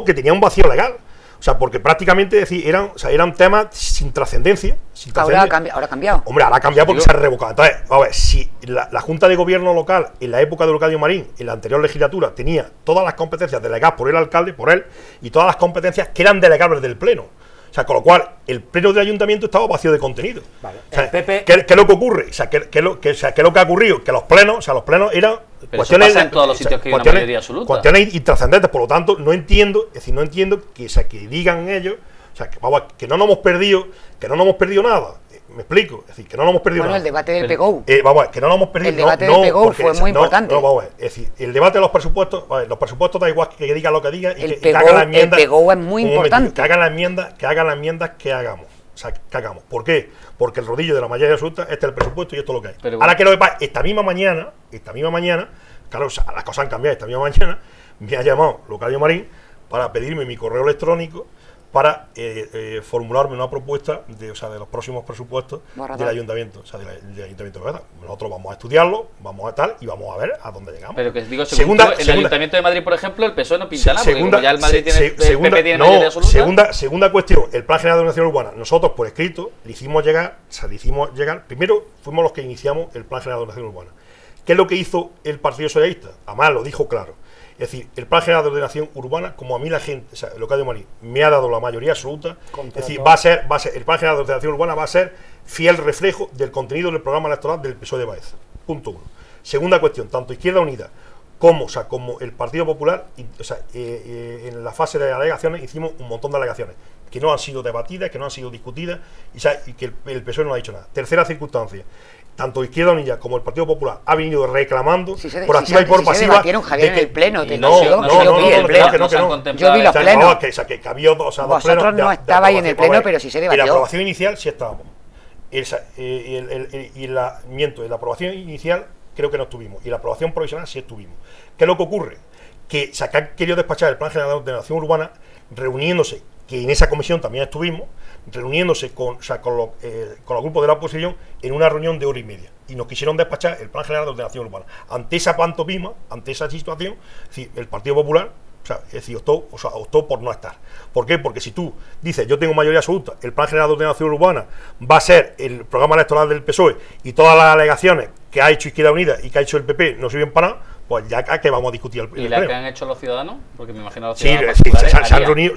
que tenía un vacío legal. O sea, porque prácticamente eran temas sin trascendencia. Ahora ha cambiado. Hombre, ahora ha cambiado porque se ha revocado. Entonces, a ver, si la Junta de Gobierno local, en la época de Leocadio Marín, en la anterior legislatura, tenía todas las competencias delegadas por el alcalde, por él, y todas las competencias que eran delegables del pleno. O sea, con lo cual, el pleno del ayuntamiento estaba vacío de contenido. Vale. O sea, ¿qué es lo que ocurre? O sea, ¿qué es lo que ha ocurrido? Que los plenos eran cuestiones en todos los sitios que hay una mayoría absoluta. Cuestiones intrascendentes, por lo tanto, no entiendo que digan ellos, o sea, que no nos hemos perdido nada. Me explico, es decir, que no nos hemos perdido nada. El debate del PGO. Que no nos hemos perdido. El debate del PGO fue muy importante. Es decir, el debate de los presupuestos da igual que diga lo que diga y que hagan la enmienda. El PGO es muy importante. Que hagan las enmiendas que hagamos. O sea, que hagamos. ¿Por qué? Porque el rodillo de la mayoría absoluta es el presupuesto y esto es lo que hay. Pero ahora que lo sepa, esta misma mañana, claro, las cosas han cambiado. Esta misma mañana me ha llamado Leocadio Marín para pedirme mi correo electrónico para formularme una propuesta de los próximos presupuestos del ayuntamiento, del ayuntamiento de Baeza. Nosotros vamos a estudiarlo, vamos a tal y vamos a ver a dónde llegamos. Pero que digo, según el ayuntamiento de Madrid, por ejemplo, el PSOE no pinta nada, porque como ya el Madrid tiene, el PP tiene mayoría absoluta. Segunda cuestión, el Plan General de Ordenación Urbana, nosotros por escrito le hicimos llegar, primero fuimos los que iniciamos el Plan General de Ordenación Urbana. ¿Qué es lo que hizo el Partido Socialista? Además lo dijo claro. Es decir, el Plan General de Ordenación Urbana, como a mí la gente, o sea, el Locadio Marín, me ha dado la mayoría absoluta, es decir, va a ser, el Plan General de Ordenación Urbana va a ser fiel reflejo del contenido del programa electoral del PSOE de Baeza. Punto uno. Segunda cuestión, tanto Izquierda Unida como el Partido Popular, en la fase de alegaciones hicimos un montón de alegaciones que no han sido debatidas, que no han sido discutidas y que el PSOE no ha dicho nada. Tercera circunstancia, tanto Izquierda Unida como el Partido Popular ha venido reclamando por activa y por pasiva. Se debatieron, Javier, en el pleno. Yo vi los plenos. Que había dos plenos. Vosotros no estabais en el pleno, pero sí se debatió. En la aprobación inicial sí estábamos. En la aprobación inicial creo que no estuvimos. Y la aprobación provisional sí estuvimos. ¿Qué es lo que ocurre? Que se ha querido despachar el Plan General de Ordenación Urbana reuniéndose, que en esa comisión también estuvimos, reuniéndose con los grupos de la oposición en una reunión de 1 hora y media. Y nos quisieron despachar el Plan General de Ordenación Urbana. Ante esa pantomima, ante esa situación, el Partido Popular optó por no estar. ¿Por qué? Porque si tú dices, yo tengo mayoría absoluta, el Plan General de Ordenación Urbana va a ser el programa electoral del PSOE y todas las alegaciones que ha hecho Izquierda Unida y que ha hecho el PP no sirven para nada, pues ya que vamos a discutir ¿Y la que han hecho los ciudadanos? Porque me imagino los ciudadanos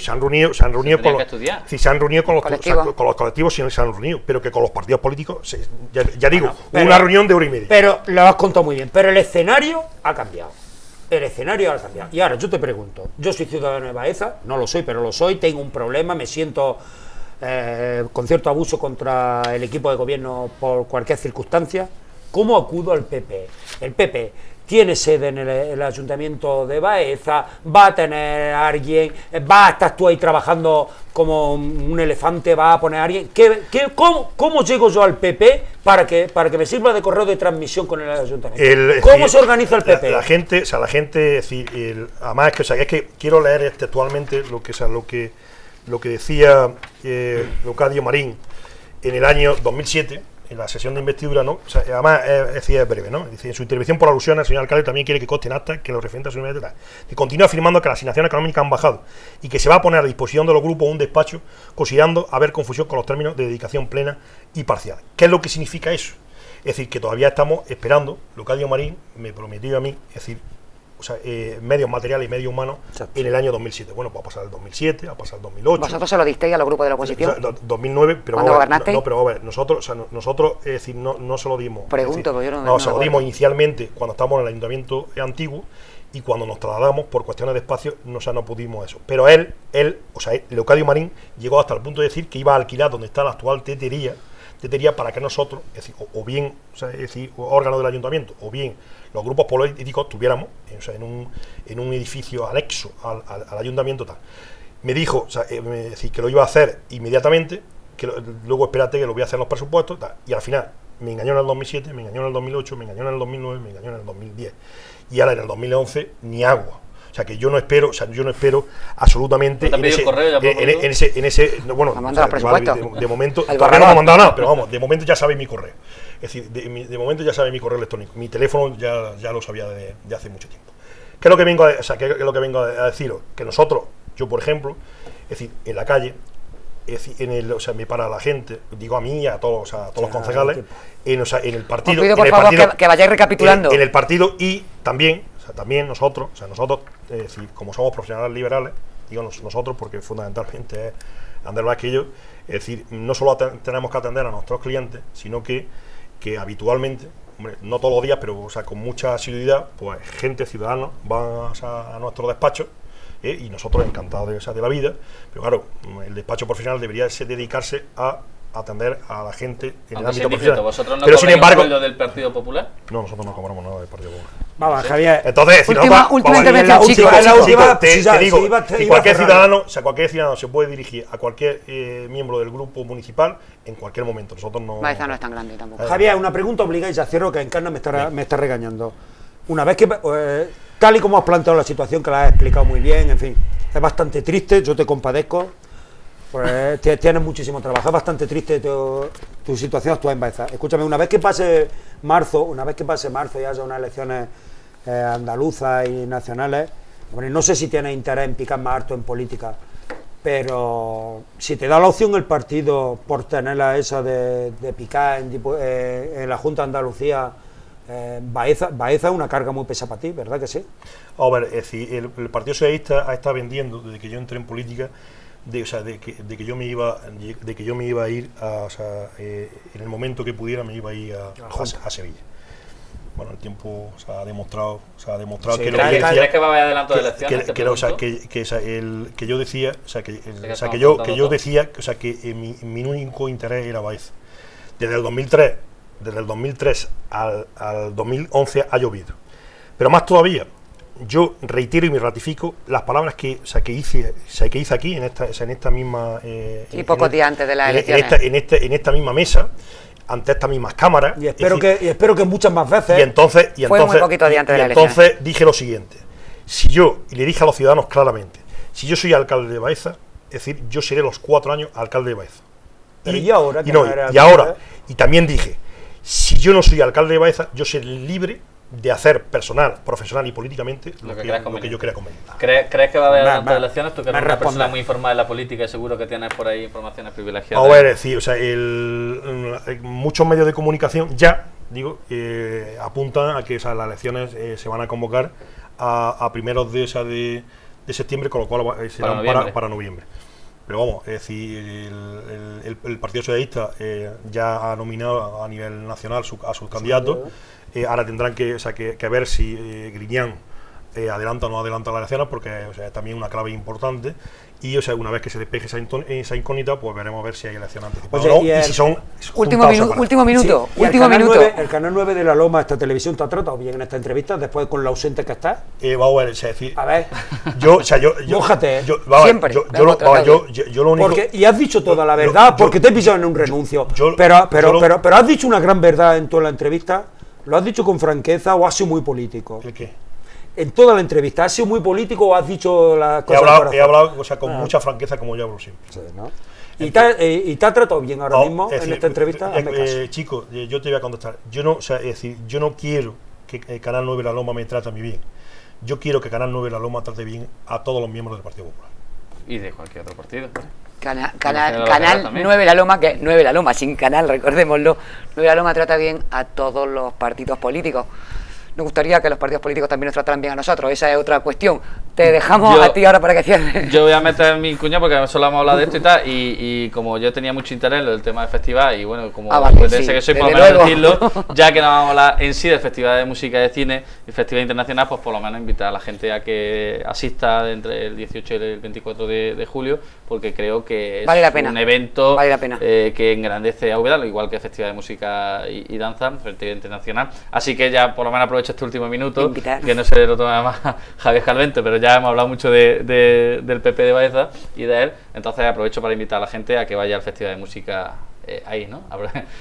se han reunido con los colectivos, se han reunido, pero que con los partidos políticos, ya digo, una reunión de 1 hora y media. Pero lo has contado muy bien, pero el escenario ha cambiado. El escenario ha cambiado. Y ahora yo te pregunto, yo soy ciudadano de Baeza, no lo soy, pero lo soy, tengo un problema, me siento con cierto abuso contra el equipo de gobierno por cualquier circunstancia. ¿Cómo acudo al PP? El PP tiene sede en el ayuntamiento de Baeza, va a tener a alguien, va a estar tú ahí trabajando como un elefante, va a poner a alguien. ¿Cómo llego yo al PP para que me sirva de correo de transmisión con el ayuntamiento? ¿Cómo se organiza el PP? La gente, además es que quiero leer textualmente lo que decía Locadio Marín en el año 2007. En la sesión de investidura, ¿no? Además, es breve, ¿no? Dice, en su intervención por alusión, el señor alcalde también quiere que conste en acta que lo referente a su universidad. Que continúa afirmando que las asignaciones económicas han bajado y que se va a poner a disposición de los grupos un despacho, considerando haber confusión con los términos de dedicación plena y parcial. ¿Qué es lo que significa eso? Es decir, que todavía estamos esperando. Locadio Marín me prometió a mí, es decir, medios materiales y medios humanos en el año 2007. Bueno, pues ha pasado el 2007, ha pasado el 2008. ¿Vosotros se lo disteis a los grupos de la oposición? 2009, pero ¿cuándo gobernasteis? No, pero a ver, nosotros, es decir, no se lo dimos. Pregunto, porque yo no se lo dimos inicialmente cuando estábamos en el ayuntamiento antiguo y cuando nos trasladamos por cuestiones de espacio no pudimos eso. Pero Leocadio Marín llegó hasta el punto de decir que iba a alquilar donde está la actual tetería para que nosotros, es decir, o bien, órgano del ayuntamiento, o bien los grupos políticos tuviéramos en un edificio anexo al ayuntamiento tal. Me dijo, decir, que lo iba a hacer inmediatamente, que luego espérate que lo voy a hacer en los presupuestos tal, y al final me engañó en el 2007, me engañó en el 2008, me engañó en el 2009, me engañó en el 2010 y ahora en el 2011 ni agua. O sea que yo no espero absolutamente de momento todavía no me ha mandado nada, pero vamos, de momento ya sabe mi correo. Es decir, de momento ya sabe mi correo electrónico. Mi teléfono ya lo sabía de hace mucho tiempo. ¿Qué es lo que vengo a deciros? Que nosotros, yo por ejemplo, es decir, en la calle, me para la gente, digo a mí y a todos, los concejales, en el partido. Os pido por favor que vayáis recapitulando. En el partido y también nosotros, es decir, como somos profesionales liberales, digo nosotros porque fundamentalmente es Ander Blasquillo, es decir, no solo tenemos que atender a nuestros clientes, sino que habitualmente, hombre, no todos los días, pero con mucha asiduidad, pues ciudadanos van a nuestro despacho y nosotros encantados de la vida, pero claro, el despacho profesional debería dedicarse a atender a la gente en el ámbito profesional. ¿Vosotros no cobráis el sueldo del Partido Popular? No, nosotros no cobramos nada del Partido Popular. Vamos, ¿sí? Javier. Entonces, última intervención, chicos. Te digo, cualquier ciudadano se puede dirigir a cualquier miembro del grupo municipal en cualquier momento. Nosotros no. Baeza no es tan grande tampoco. Javier, una pregunta obligada y ya cierro, que Encarna me está regañando. Una vez que, tal y como has planteado la situación, que la has explicado muy bien, en fin, es bastante triste, yo te compadezco, pues tienes muchísimo trabajo, es bastante triste tu situación actual en Baeza. Escúchame, una vez que pase marzo y haya unas elecciones andaluzas y nacionales, bueno, no sé si tienes interés en picar más harto en política, pero si te da la opción el partido por tenerla esa de picar en la Junta de Andalucía, Baeza es una carga muy pesada para ti, ¿verdad que sí? A ver, es decir, el Partido Socialista ha estado vendiendo desde que yo entré en política, de que yo me iba a ir en el momento que pudiera me iba a ir a Sevilla. Bueno, el tiempo ha demostrado Sí, que lo que ¿Crees decía, que va a haber adelanto de elecciones? que yo decía, que mi único interés era Baeza. Desde el 2003 al 2011 ha llovido. Pero más todavía, yo reitero y me ratifico las palabras que hice aquí en esta misma Y pocos días antes de las elecciones. en esta misma mesa, ante estas mismas cámaras, Y espero que muchas más veces. y entonces muy poquito día antes de la entonces dije lo siguiente: y le dije a los ciudadanos claramente, si yo soy alcalde de Baeza, es decir, yo seré los 4 años alcalde de Baeza. Pero ¿y ahora? Y también dije, si yo no soy alcalde de Baeza, yo seré libre de hacer personal, profesional y políticamente lo que yo crea conveniente. ¿Crees que va a haber adelanto de me- elecciones? Tú que me eres una persona responde. muy informada en la política y seguro que tienes por ahí informaciones privilegiadas. A ver, es decir, muchos medios de comunicación ya, apuntan a que las elecciones se van a convocar a primeros de septiembre, con lo cual serán para noviembre. Pero vamos, es decir, el Partido Socialista ya ha nominado a nivel nacional a sus candidatos. Ahora tendrán que ver si Griñán adelanta o no adelanta las elecciones, porque es también una clave importante. Y una vez que se despeje esa incógnita, pues veremos a ver si hay elecciones anticipadas o no, y si son Último minuto. Sí, el Canal 9 de la Loma, esta televisión, ¿te ha tratado bien en esta entrevista, después con lo ausente que estás? Vamos a ver, es decir, A ver, Mójate, yo lo único, y has dicho toda la verdad, porque te he pillado en un renuncio. Pero has dicho una gran verdad en toda la entrevista. ¿Lo has dicho con franqueza o has sido muy político? ¿el qué? En toda la entrevista, ¿has sido muy político o has dicho las He cosas del corazón? hablado con mucha franqueza, como yo hablo siempre. Sí, ¿no? ¿Y te ha tratado bien ahora mismo en esta entrevista? Hazme caso. Chicos, yo te voy a contestar. Yo no quiero que Canal 9 La Loma me trate a mí bien. Yo quiero que Canal 9 La Loma trate bien a todos los miembros del Partido Popular. Y de cualquier otro partido. Canal 9 La Loma, que 9 La Loma, sin canal, recordémoslo. 9 La Loma trata bien a todos los partidos políticos. Nos gustaría que los partidos políticos también nos trataran bien a nosotros, esa es otra cuestión. Te dejamos a ti ahora para que cierres. Yo voy a meter mi cuña porque solo hemos hablado de esto y tal, y como yo tenía mucho interés en el tema del festival, y bueno, como que soy por lo menos decirlo, ya que no vamos a hablar en sí del Festival de Música y de Cine y Festival Internacional, pues por lo menos invitar a la gente a que asista entre el 18 y el 24 de julio, porque creo que es un evento que engrandece a Úbeda, igual que el Festival de Música y Danza, el Festival Internacional. Así que ya por lo menos aprovecho este último minuto, que no se lo tome más Javier Calvente, pero ya hemos hablado mucho del PP de Baeza y de él, entonces aprovecho para invitar a la gente a que vaya al Festival de Música ahí, ¿no?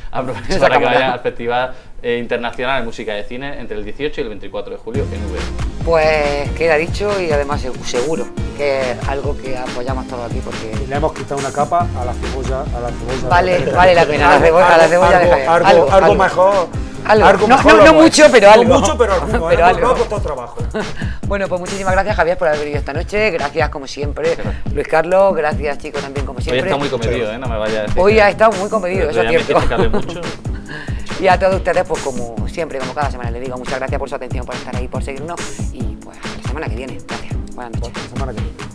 Aprovecho para que vayan al Festival Internacional de Música y de Cine entre el 18 y el 24 de julio en Úbeda. Pues queda dicho y además seguro que es algo que apoyamos todos aquí porque... Y le hemos quitado una capa a la cebolla. Vale la pena, a la cebolla de Javier. Algo mejor. No mucho, pero algo. No mucho, pero alguno. Pero algo. No ha costado trabajo. Bueno, pues muchísimas gracias, Javier, por haber venido esta noche. Gracias, como siempre, Luis Carlos. Gracias, chicos, también, como siempre. Hoy está muy comedido, no me vaya a decir. Hoy ha estado muy comedido, eso es cierto. Mucho. Y a todos ustedes, pues como siempre, como cada semana les digo, muchas gracias por su atención, por estar ahí, por seguirnos. Y pues hasta la semana que viene. Gracias. Buenas noches. Hasta la semana que viene.